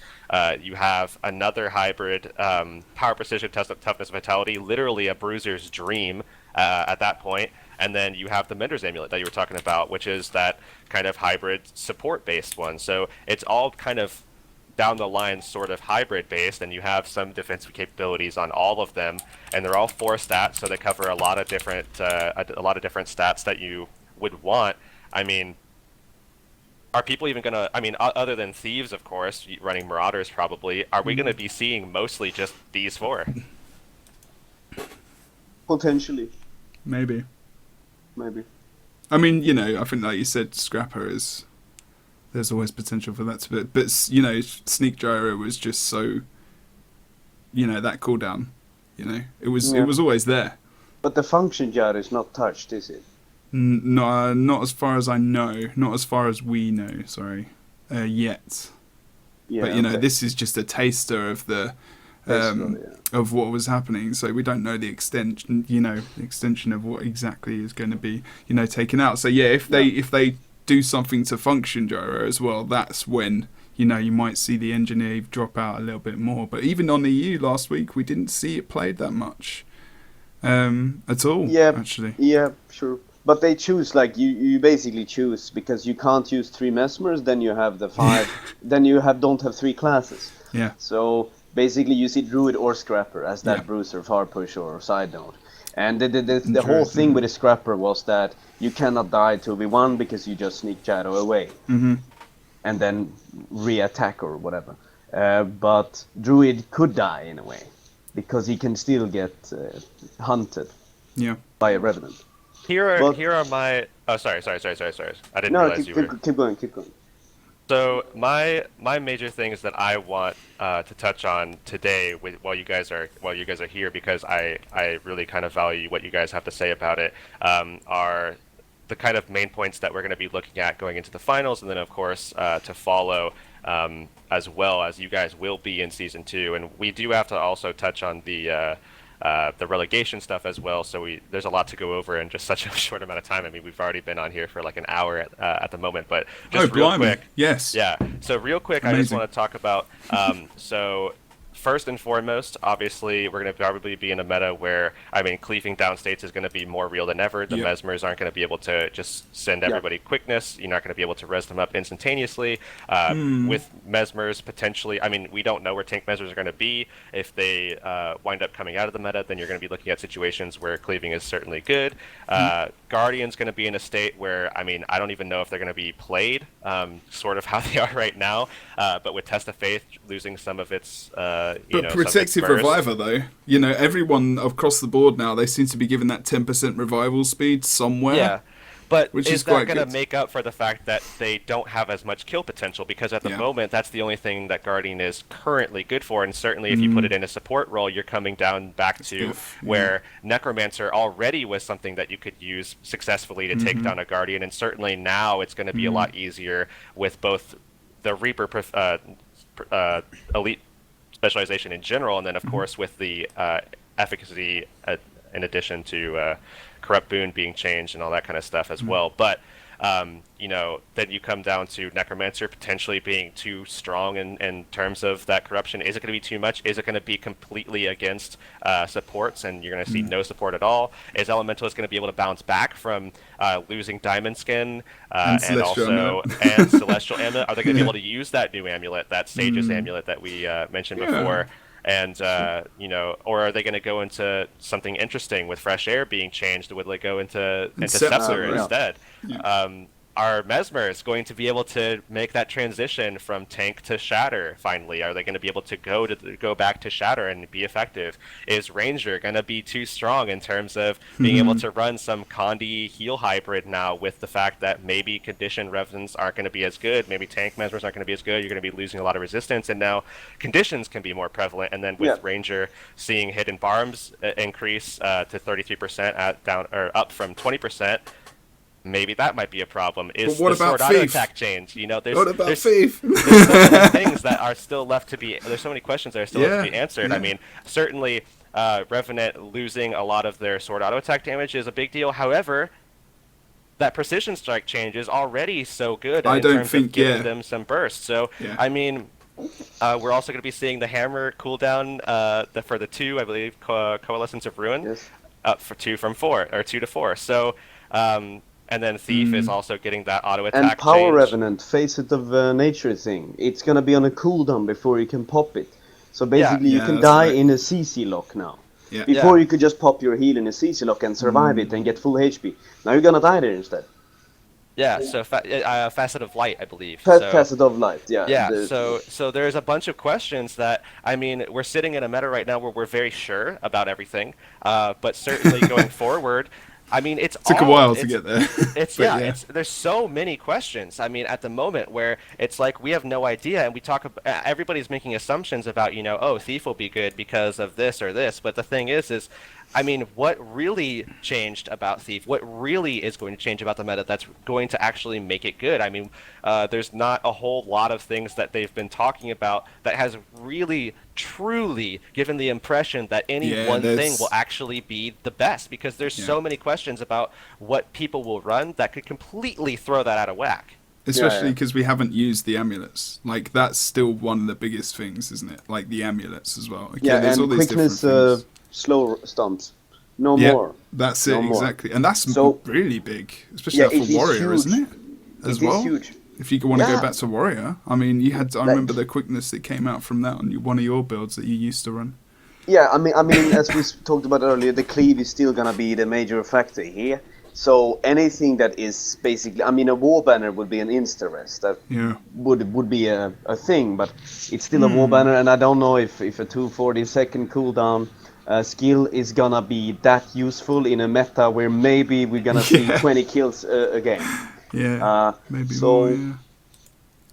You have another hybrid power precision, toughness, vitality, literally a bruiser's dream at that point. And then you have the Mender's Amulet that you were talking about, which is that kind of hybrid support-based one. So it's all kind of down the line sort of hybrid based, and you have some defensive capabilities on all of them, and they're all 4 stats, so they cover a lot of different stats that you would want. I mean, are people even gonna, I mean, other than Thieves, of course, running Marauders probably, are we gonna be seeing mostly just these 4? Potentially, Maybe. maybe. I mean, you know, I think like you said, Scrapper is... There's always potential for that to be... But, you know, Sneak Gyro was just so... You know, that cooldown, you know? It was always there. But the function jar is not touched, is it? No, not as far as I know. Not as far as we know, sorry. Yet. Yeah, But, you know, okay. this is just a taster of the... of what was happening, so we don't know the extension of what exactly is going to be, you know, taken out. So yeah, if they do something to function gyro as well, that's when, you know, you might see the engineer drop out a little bit more. But even on EU last week, we didn't see it played that much at all. Yeah, actually. Yeah, sure. But they choose, like, you basically choose, because you can't use 3 mesmers, then you have the 5, then you don't have 3 classes. Yeah. So basically you see Druid or Scrapper as that bruiser, far push, or side node. And the whole thing with the Scrapper was that you cannot die 2v1 because you just sneak gyro away. And then re-attack or whatever. But Druid could die in a way, because he can still get hunted by a Revenant. Here are my... Oh, sorry. I didn't realize you were... Keep going. So my major things that I want to touch on today while you guys are here, because I really kind of value what you guys have to say about it, are the kind of main points that we're going to be looking at going into the finals, and then of course to follow as well, as you guys will be in Season 2. And we do have to also touch on the relegation stuff as well, so there's a lot to go over in just such a short amount of time. I mean, we've already been on here for like an hour at the moment, but just real quick. Yes. Yeah, so real quick, Amazing. I just want to talk about, so first and foremost, obviously, we're going to probably be in a meta where, I mean, cleaving down states is going to be more real than ever. The mesmers aren't going to be able to just send everybody quickness. You're not going to be able to res them up instantaneously. With mesmers, potentially, I mean, we don't know where tank mesmers are going to be. If they wind up coming out of the meta, then you're going to be looking at situations where cleaving is certainly good. Guardian's going to be in a state where, I mean, I don't even know if they're going to be played, sort of how they are right now, but with Test of Faith losing some of its... But Protective Reviver, though, you know, everyone across the board now, they seem to be given that 10% revival speed somewhere. Yeah, but which is quite that going to good. make up for the fact that they don't have as much kill potential? Because at the moment, that's the only thing that Guardian is currently good for, and certainly if you put it in a support role, you're coming down back to where Necromancer already was something that you could use successfully to take down a Guardian, and certainly now it's going to be a lot easier with both the Reaper Elite specialization in general, and then of course with the efficacy in addition to corrupt boon being changed and all that kind of stuff as well. But you know, then you come down to Necromancer potentially being too strong in terms of that corruption. Is it going to be too much? Is it going to be completely against supports, and you're going to see no support at all? Is Elementalist going to be able to bounce back from losing Diamond Skin and Celestial Amulet? Are they going to be able to use that new amulet, that Sage's amulet that we mentioned before? And, you know, or are they going to go into something interesting with Fresh Air being changed? Would they go into Scepter instead? Are Mesmers going to be able to make that transition from tank to shatter finally? Are they going to be able to go back to shatter and be effective? Is Ranger going to be too strong in terms of being able to run some Condi heal hybrid now, with the fact that maybe condition Revenants aren't going to be as good, maybe tank Mesmers aren't going to be as good, you're going to be losing a lot of resistance, and now conditions can be more prevalent, and then with Ranger seeing hidden barms increase to 33% up from 20%, maybe that might be a problem. Is the sword auto attack change? You know, there's so many things that are still left to be. There's so many questions that are still left to be answered. I mean, certainly, Revenant losing a lot of their sword auto attack damage is a big deal. However, that precision strike change is already so good in terms of giving them some burst. So, I mean, we're also going to be seeing the hammer cooldown for the 2, I believe, Coalescence of Ruin, up for 2 to 4. So. And then Thief is also getting that auto attack. And Power change. Revenant, Face It of Nature thing. It's gonna be on a cooldown before you can pop it. So basically, you can die in a CC lock now. Before you could just pop your heal in a CC lock and survive it and get full HP. Now you're gonna die there instead. Yeah, so Facet of Light, I believe. Facet of Light, so there's a bunch of questions that, I mean, we're sitting in a meta right now where we're very sure about everything, but certainly going forward, I mean, it took a while to get there. There's so many questions. I mean, at the moment where it's like we have no idea, and we talk about, everybody's making assumptions about, you know, oh, Thief will be good because of this or this. But the thing is, I mean, what really changed about Thief? What really is going to change about the meta that's going to actually make it good? I mean, there's not a whole lot of things that they've been talking about that has really, truly given the impression that any one thing will actually be the best, because there's so many questions about what people will run that could completely throw that out of whack. Especially because we haven't used the amulets. Like, that's still one of the biggest things, isn't it? Like, the amulets as well. Okay, there's all these quickness, slow stumps. No more. That's it, exactly. And that's really big, especially for Warrior, isn't it? As well. Huge. If you want to go back to Warrior, I mean, you had. I remember the quickness that came out from that on one of your builds that you used to run. Yeah, I mean, as we talked about earlier, the cleave is still gonna be the major factor here. So anything that is basically, I mean, a war banner would be an insta rest. That would be a thing, but it's still a war banner, and I don't know if a 240-second cooldown skill is gonna be that useful in a meta where maybe we're gonna see 20 kills a game. Maybe more.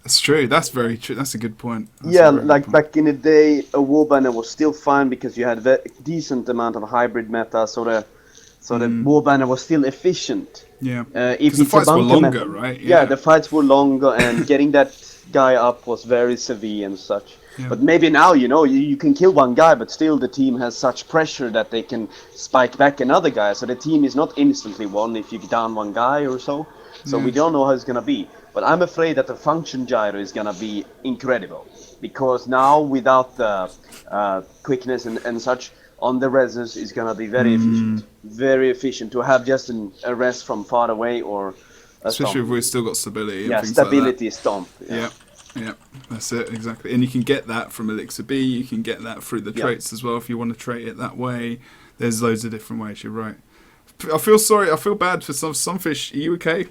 That's true. That's very true. That's a good point. Like back in the day, a war banner was still fine because you had a decent amount of hybrid meta, so the war banner was still efficient. If the fights were longer, right? The fights were longer, and getting that guy up was very severe and such. But maybe now, you know, you can kill one guy, but still the team has such pressure that they can spike back another guy. So the team is not instantly won if you down one guy or so. So we don't know how it's gonna be. But I'm afraid that the function gyro is gonna be incredible, because now without the quickness and such on the reses is gonna be very efficient. Very efficient to have just a rest from far away, or especially if we've still got stability. And things stability like that. Stomp. Yeah, that's it, exactly. And you can get that from Elixir B, you can get that through the traits as well if you want to trait it that way. There's loads of different ways, you're right. I feel bad for some fish. Are you okay?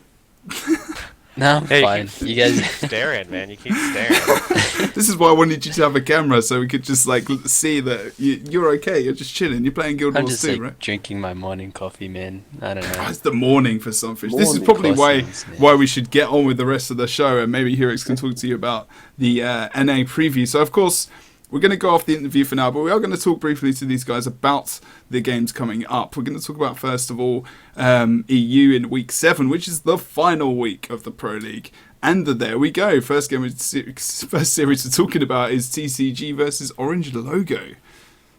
No, I'm fine. You guys staring, man. You keep staring. This is why I wanted you to have a camera so we could just like see that you're okay. You're just chilling. You're playing Guild Wars 2, right? Drinking my morning coffee, man. I don't know. It's the morning for some fish. This is probably why we should get on with the rest of the show, and maybe Heurix can talk to you about the NA preview. So of course, we're going to go off the interview for now, but we are going to talk briefly to these guys about the games coming up. We're going to talk about, first of all, EU in Week 7, which is the final week of the Pro League. And there we go. First series we're talking about is TCG versus Orange Logo.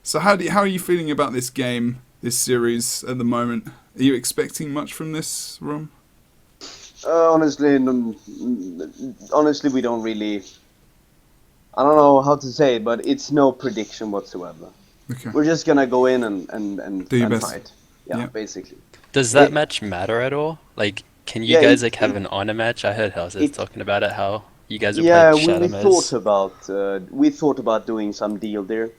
So how are you feeling about this game? this series at the moment. Are you expecting much from this, Rom? Honestly, we don't really. I don't know how to say it, but it's no prediction whatsoever. Okay. We're just gonna go in and Do your best. fight. Yeah, basically. Does that match matter at all? Like, can you guys like have an honor match? I heard Houses talking about it. How you guys are playing Shadow we thought about doing some deal there.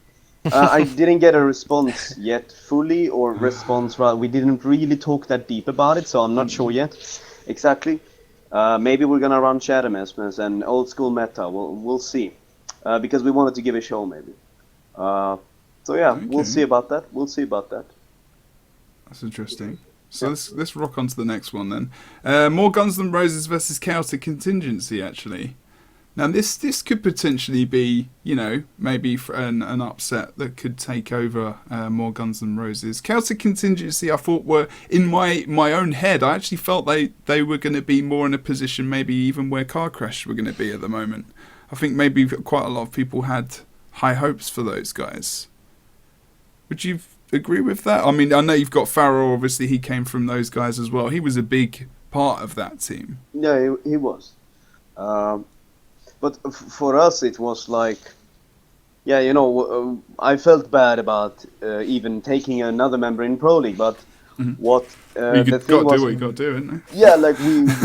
I didn't get a response yet fully, or response rather. We didn't really talk that deep about it, so I'm not sure yet exactly. Maybe we're gonna run Shadow Mesmers and old school meta. We'll see, because we wanted to give a show maybe. So yeah, we'll see about that. That's interesting. So let's rock on to the next one then. More Guns N' Roses versus Chaotic Contingency, actually. Now this could potentially be, maybe an upset that could take over More Guns N' Roses. Chaotic Contingency, I thought, were in my own head. I actually felt they were going to be more in a position, maybe even where Car Crash were going to be at the moment. I think maybe quite a lot of people had high hopes for those guys. Would you agree with that? I mean, I know you've got Farrell. Obviously, he came from those guys as well. He was a big part of that team. Yeah, he was. But for us, it was like, I felt bad about even taking another member in Pro League, but what you got to do what you got to do, isn't it? Yeah, like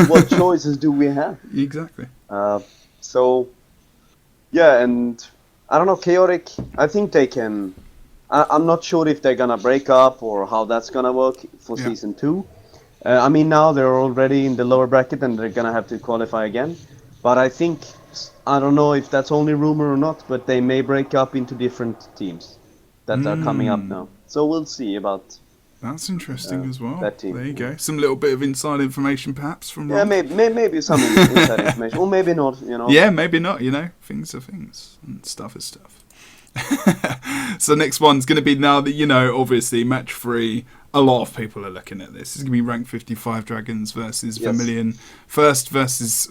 what choices do we have? Exactly. So, yeah, and I don't know, Chaotic, I think they can. I'm not sure if they're gonna break up or how that's gonna work for Season 2. I mean, now they're already in the lower bracket and they're gonna have to qualify again. But I don't know if that's only rumor or not, but they may break up into different teams that are coming up now. So we'll see about. That's interesting as well. That team. There you go. Some little bit of inside information, perhaps, from Ron. Yeah, maybe some inside information, or maybe not. Yeah, maybe not. Things are things, and stuff is stuff. So next one's going to be now that obviously match 3. A lot of people are looking at this. It's going to be rank 55 Dragons versus Vermilion. First versus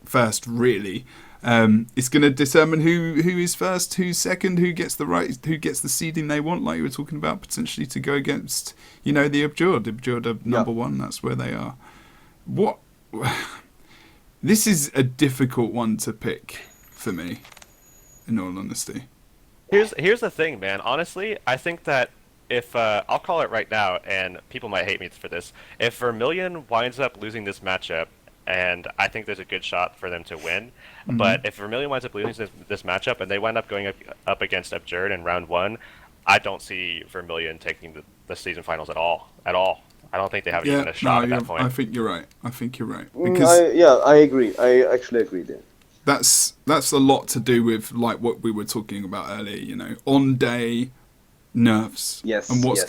first. Really, it's going to determine who is first, who's second, who gets the seeding they want. Like you were talking about, potentially to go against the Abjured. The Abjured are number 1. That's where they are. This is a difficult one to pick for me. In all honesty, here's the thing, man. Honestly, I think that if I'll call it right now, and people might hate me for this, if Vermilion winds up losing this matchup, and I think there's a good shot for them to win, but if Vermilion winds up losing this matchup and they wind up going up against Abjured in round 1, I don't see Vermilion taking the season finals at all. I don't think they have even a shot at that point. I think you're right. Because I agree. I actually agree there. That's a lot to do with like what we were talking about earlier, on day nerves. Yes. And what's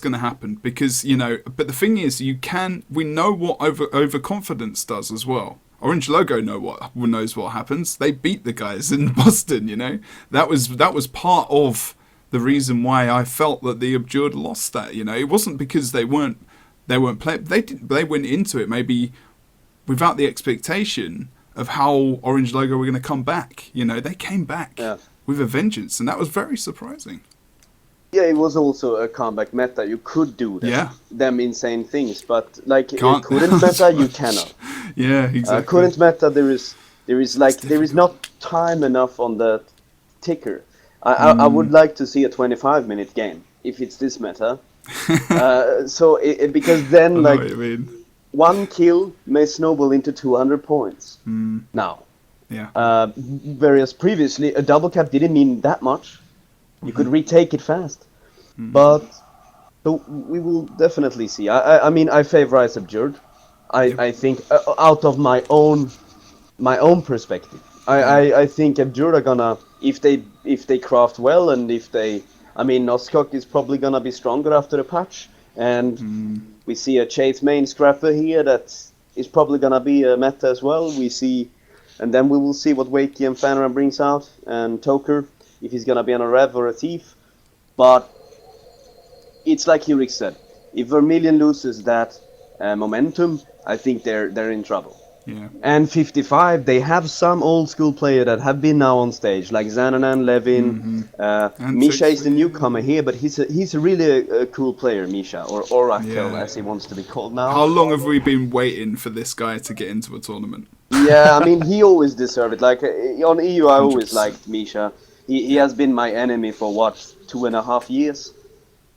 gonna happen. Because, but the thing is we know what overconfidence does as well. Orange Logo knows what happens. They beat the guys in Boston, That was part of the reason why I felt that the Abjured lost that, It wasn't because they weren't playing. They went into it maybe without the expectation of how Orange Logo were going to come back. They came back with a vengeance, and that was very surprising. Yeah, it was also a comeback meta. You could do that. Yeah. Them insane things, but like couldn't meta, you cannot. Yeah, exactly. Couldn't meta, there is not time enough on the ticker. I would like to see a 25-minute game if it's this meta. Because then I know what you mean. One kill may snowball into 200 points. Now, whereas previously a double cap didn't mean that much. You could retake it fast. But we will definitely see. I mean, I favorize Abjured. I think out of my own perspective, I think Abjured are gonna, if they craft well, and Noskok is probably gonna be stronger after the patch, and we see a Chase main scrapper here that is probably gonna be a meta as well. And then we will see what Wakey and Fanaran brings out, and Toker, if he's gonna be on a Rev or a Thief. But it's like Heurix said, if Vermilion loses that momentum, I think they're in trouble. Yeah. And 55, they have some old school player that have been now on stage, like Xananan, Levin. And Misha is the 60. newcomer here, but he's a really a cool player, Misha, or Oracle, Yeah. as he wants to be called now. How long have we been waiting for this guy to get into a tournament? Yeah, I mean, he always deserved it. Like, on EU, I always 100%. liked Misha. He has been my enemy for, what, 2.5 years?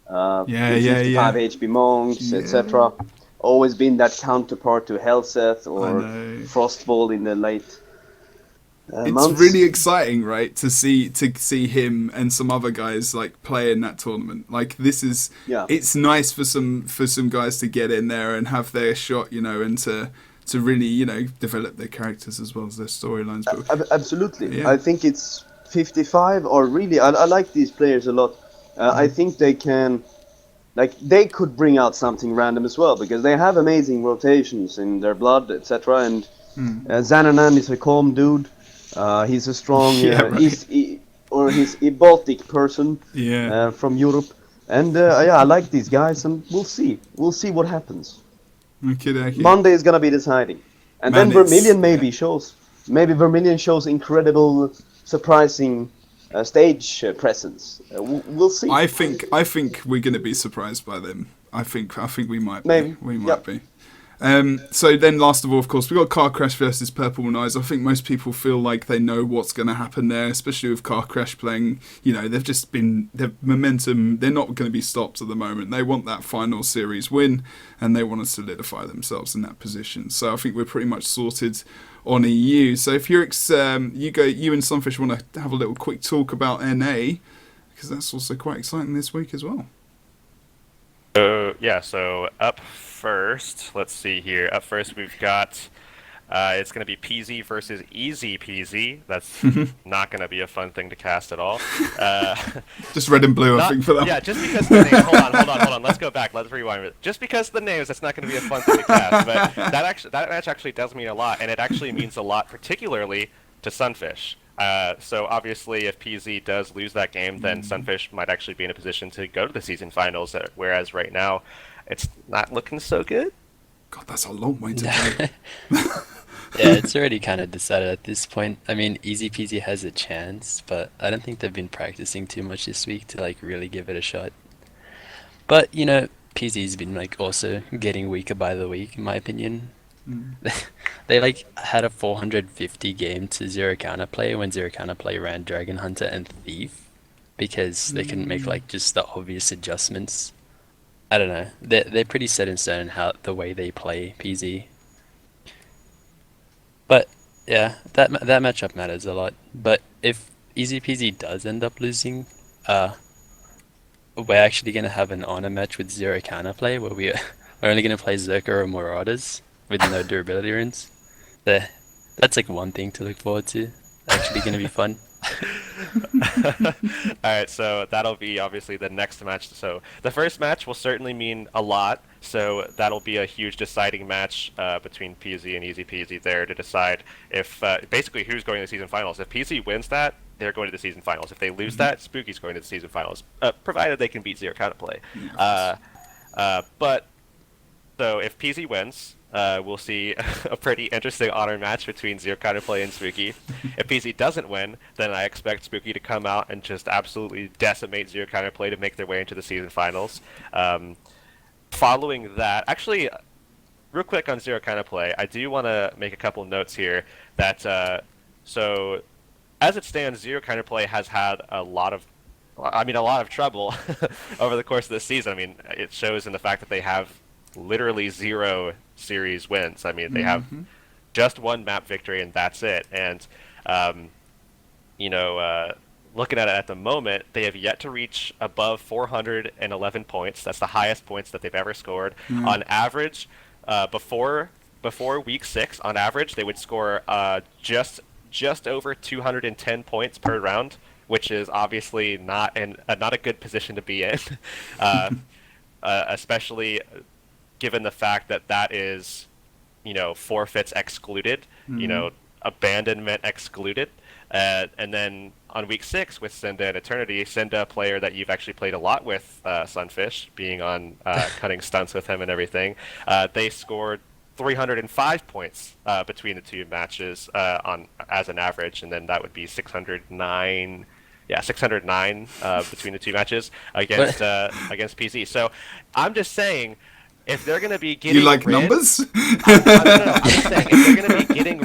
Yeah, in yeah, 55 yeah. HB Monks, Yeah. etc. Always been that counterpart to Helseth I or know. Frostball in the late It's months. really exciting, right, to see him and some other guys like play in that tournament. Like this is, Yeah. it's nice for some guys to get in there and have their shot, you know, and to really, you know, develop their characters as well as their storylines. But Absolutely. Yeah. I think it's 55 or really, I like these players a lot. I think they can, like, they could bring out something random as well because they have amazing rotations in their blood, etc. And Xananan is a calm dude. He's a strong, Yeah, right. he's a Baltic person Yeah. from Europe. And yeah, I like these guys, and we'll see. We'll see what happens. Okay. Monday is gonna be deciding, and Man, then Vermilion it's- maybe shows. Maybe Vermilion shows incredible, surprising stage presence. We'll see. I think we're going to be surprised by them. I think we might be. Maybe. We might Yep. be. So then, last of all, of course, we got Car Crash versus Purple Noise. I think most people feel like they know what's going to happen there, especially with Car Crash playing. You know, they've just been their momentum. They're not going to be stopped at the moment. They want that final series win, and they want to solidify themselves in that position. So I think we're pretty much sorted on EU. So if Heurix, you and Sunfish want to have a little quick talk about NA, because that's also quite exciting this week as well. So up first, let's see here. Up first, we've got it's going to be PZ versus Easy Peasy. That's not going to be a fun thing to cast at all. Just red and blue, I think, for that. Yeah, just because the names. Hold on. Let's go back. Let's rewind. Just because the names, that's not going to be a fun thing to cast. But that match actually does mean a lot, and it actually means a lot, particularly to Sunfish. So obviously, if PZ does lose that game, then Sunfish might actually be in a position to go to the season finals. Whereas right now, it's not looking so good. God, that's a long way to go. Yeah, it's already kind of decided at this point. I mean, Easy Peasy has a chance, but I don't think they've been practicing too much this week to like really give it a shot. But you know, PZ's been like also getting weaker by the week, in my opinion. They like had a 450 game to zero counterplay when zero counterplay ran Dragon Hunter and Thief because they couldn't make like just the obvious adjustments. I don't know. They're pretty set in stone how the way they play PZ. But yeah, that matchup matters a lot. But if Easy Peasy does end up losing, we're actually gonna have an honor match with zero counterplay where we're only gonna play Zerka or Marauders with no durability runes. That's like one thing to look forward to. Actually gonna be fun. Alright, so that'll be obviously the next match. So the first match will certainly mean a lot. So that'll be a huge deciding match between PZ and Easy Peasy there to decide if basically who's going to the season finals. If PZ wins that, they're going to the season finals. If they lose that, Spooky's going to the season finals, provided they can beat zero counterplay. But so if PZ wins, we'll see a pretty interesting honor match between Zero Counterplay and Spooky. If PZ doesn't win, then I expect Spooky to come out and just absolutely decimate Zero Counterplay to make their way into the season finals. Following that, actually, real quick on Zero Counterplay, I do want to make a couple notes here that, so as it stands, Zero Counterplay has had a lot of trouble over the course of this season. I mean, it shows in the fact that they have literally 0 series wins. I mean, they have just one map victory and that's it. And, looking at it at the moment, they have yet to reach above 411 points. That's the highest points that they've ever scored. On average, before week 6, on average, they would score just over 210 points per round, which is obviously not a good position to be in, especially given the fact that is, forfeits excluded, abandonment excluded. And then on week 6 with Cinda and Eternity, Cinda, a player that you've actually played a lot with, Sunfish, being on cutting stunts with him and everything, they scored 305 points between the two matches as an average, and then that would be 609. Yeah, 609 between the two matches against PZ. So I'm just saying, if they're going to be getting You like numbers? No, I'm just saying, if they're going to be getting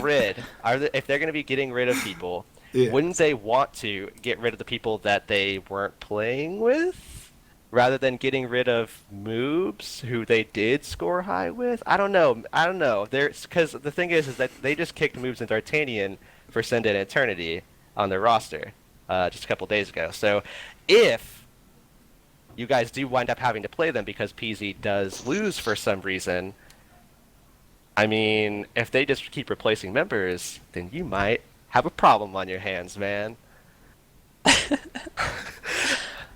if they're going to be getting rid of people, wouldn't they want to get rid of the people that they weren't playing with, rather than getting rid of moobs who they did score high with? I don't know. Because the thing is that they just kicked moobs and D'Artagnan for Send in Eternity on their roster just a couple days ago. So if you guys do wind up having to play them because PZ does lose for some reason, I mean, if they just keep replacing members, then you might have a problem on your hands, man.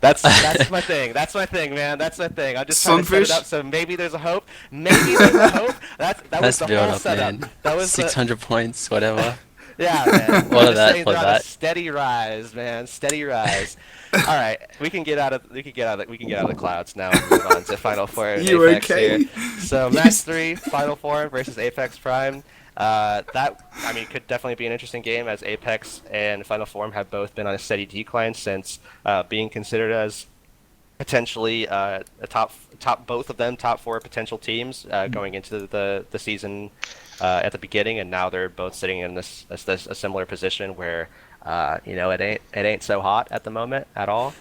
That's my thing. That's my thing, man. That's my thing. I'm just trying to set it up so maybe there's a hope. Maybe there's a hope. That was the whole setup. Man. That was 600 points, whatever. Yeah, man. All of that for on that. A steady rise, man. Steady rise. All right, we can get out of the clouds now and move on to Final Four and You Apex okay? here. So match 3, Final Four versus Apex Prime. That, I mean, could definitely be an interesting game, as Apex and Final Form have both been on a steady decline since being considered as potentially a both of them top 4 potential teams going into the season at the beginning, and now they're both sitting in a similar position where it ain't so hot at the moment at all.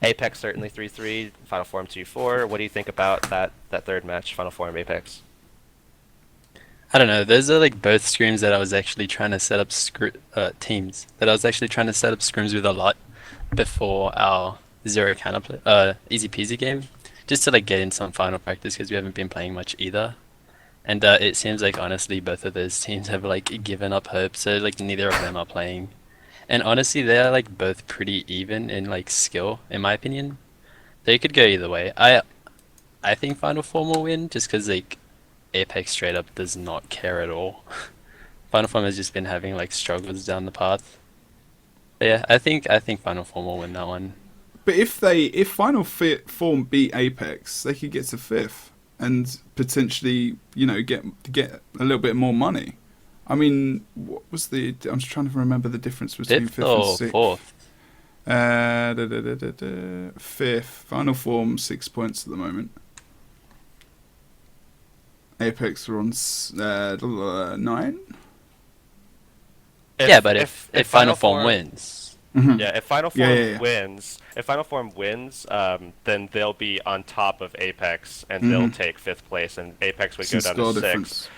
Apex certainly 3-3, Final Form 2-4. What do you think about that third match, Final Form Apex? I don't know. Those are like both scrims that I was actually trying to set up teams that I was actually trying to set up scrims with a lot before our zero counterplay easy peasy game, just to like get in some final practice because we haven't been playing much either. And it seems like honestly both of those teams have like given up hope, so like neither of them are playing. And honestly, they're like both pretty even in like skill, in my opinion. They could go either way. I think Final Form will win just because like Apex straight up does not care at all. Final Form has just been having like struggles down the path. But yeah, I think Final Form will win that one. But if Final Form beat Apex, they could get to 5th and potentially, get a little bit more money. I mean, what was I'm just trying to remember the difference between 5th and 6th. 4th. 5th. Final Form 6 points at the moment. Apex are on 9. But if Final Form wins, yeah, if Final Form wins, then they'll be on top of Apex and they'll take 5th place, and Apex would go down to 6th.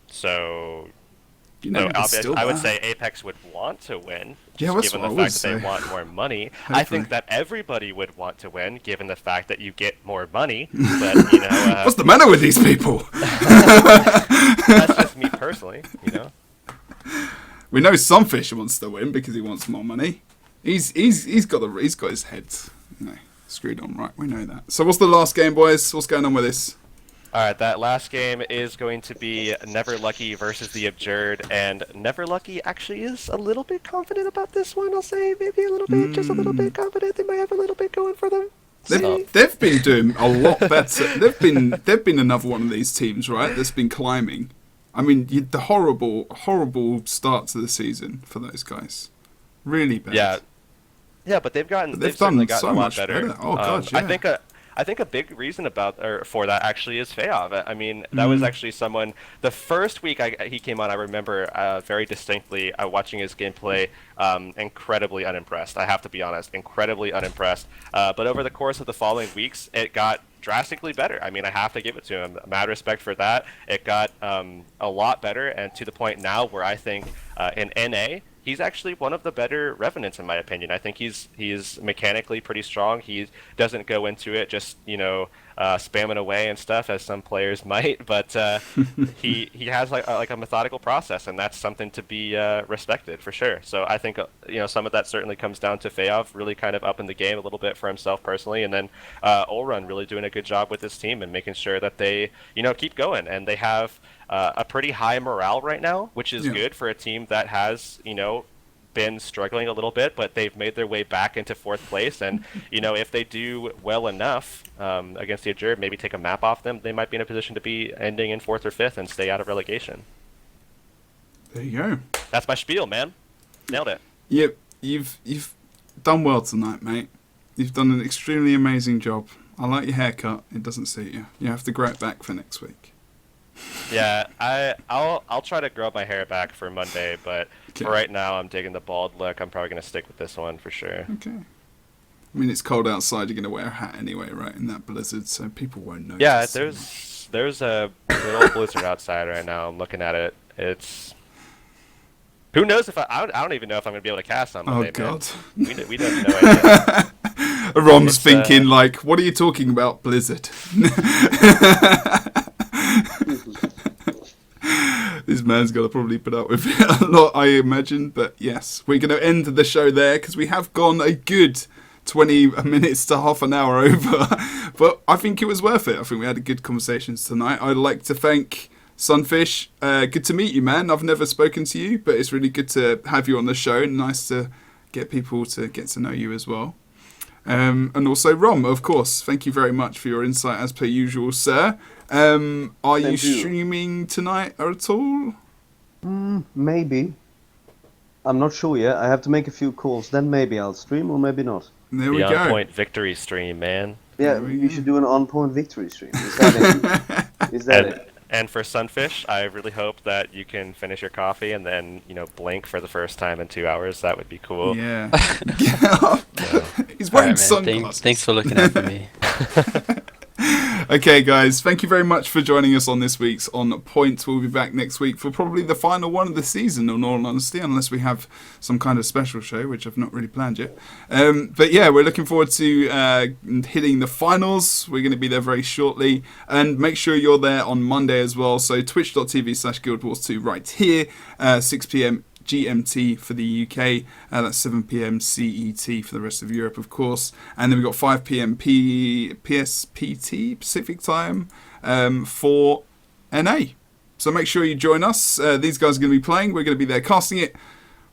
So. I would say Apex would want to win, just given the fact that they want more money. Hopefully. I think that everybody would want to win, given the fact that you get more money. But what's the matter with these people? That's just me personally, We know Sunfish wants to win because he wants more money. He's got his head screwed on right. We know that. So what's the last game, boys? What's going on with this? All right, that last game is going to be Never Lucky versus the Abjured, and Never Lucky actually is a little bit confident about this one. I'll say maybe a little bit, just a little bit confident. They might have a little bit going for them. They've been doing a lot better. They've been another one of these teams, right? That's been climbing. I mean, the horrible start to the season for those guys. Really bad. Yeah, but they've certainly gotten a lot better. Oh gosh, yeah. I think a big reason for that actually is Feov. I mean, that was actually someone. The first week he came on, I remember very distinctly watching his gameplay. Incredibly unimpressed. I have to be honest, incredibly unimpressed. But over the course of the following weeks, it got drastically better. I mean, I have to give it to him. Mad respect for that. It got a lot better, and to the point now where I think in NA, he's actually one of the better Revenants in my opinion. I think he's mechanically pretty strong. He doesn't go into it just spamming away and stuff as some players might, but he has like a methodical process, and that's something to be respected for sure. So I think some of that certainly comes down to Feov really kind of upping the game a little bit for himself personally, and then Olrun really doing a good job with his team and making sure that they keep going, and they have a pretty high morale right now, which is good for a team that has been struggling a little bit, but they've made their way back into 4th place. And, if they do well enough against the Azure, maybe take a map off them, they might be in a position to be ending in 4th or 5th and stay out of relegation. There you go. That's my spiel, man. Nailed it. Yep, you've done well tonight, mate. You've done an extremely amazing job. I like your haircut. It doesn't suit you. You have to grow it back for next week. Yeah, I'll try to grow my hair back for Monday, but for right now I'm digging the bald look. I'm probably gonna stick with this one for sure. Okay. I mean, it's cold outside. You're gonna wear a hat anyway, right? In that blizzard, so people won't notice. Yeah, there's a little blizzard outside right now. I'm looking at it. It's who knows if I don't even know if I'm gonna be able to cast on Monday. Oh God. Man. We have no idea. Rom's thinking like, what are you talking about, blizzard? This man's got to probably put up with it a lot, I imagine. But yes, we're going to end the show there because we have gone a good 20 minutes to half an hour over. But I think it was worth it. I think we had a good conversations tonight. I'd like to thank Sunfish. Good to meet you, man. I've never spoken to you, but it's really good to have you on the show. Nice to get people to get to know you as well. And also Rom, of course. Thank you very much for your insight as per usual, sir. Are you streaming tonight at all? Maybe. I'm not sure yet. I have to make a few calls. Then maybe I'll stream or maybe not. There we go. On point victory stream, man. Yeah, we should do an on-point victory stream. Is that it? Is that it? And for Sunfish, I really hope that you can finish your coffee and then, blink for the first time in 2 hours. That would be cool. Yeah. He's wearing sunglasses. Thanks for looking out for me. Okay, guys, thank you very much for joining us on this week's On Point. We'll be back next week for probably the final one of the season, in all honesty, unless we have some kind of special show, which I've not really planned yet. But yeah, we're looking forward to hitting the finals. We're going to be there very shortly. And make sure you're there on Monday as well. So twitch.tv/guildwars2 right here, 6 p.m. GMT for the UK, that's 7 p.m. CET for the rest of Europe, of course, and then we've got 5 p.m. PSPT Pacific time for NA. So make sure you join us. These guys are going to be playing. We're going to be there casting it.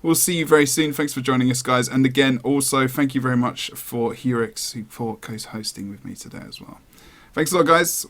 We'll see you very soon. Thanks for joining us, guys. And again, also thank you very much for Heurix for co-hosting with me today as well. Thanks a lot, guys.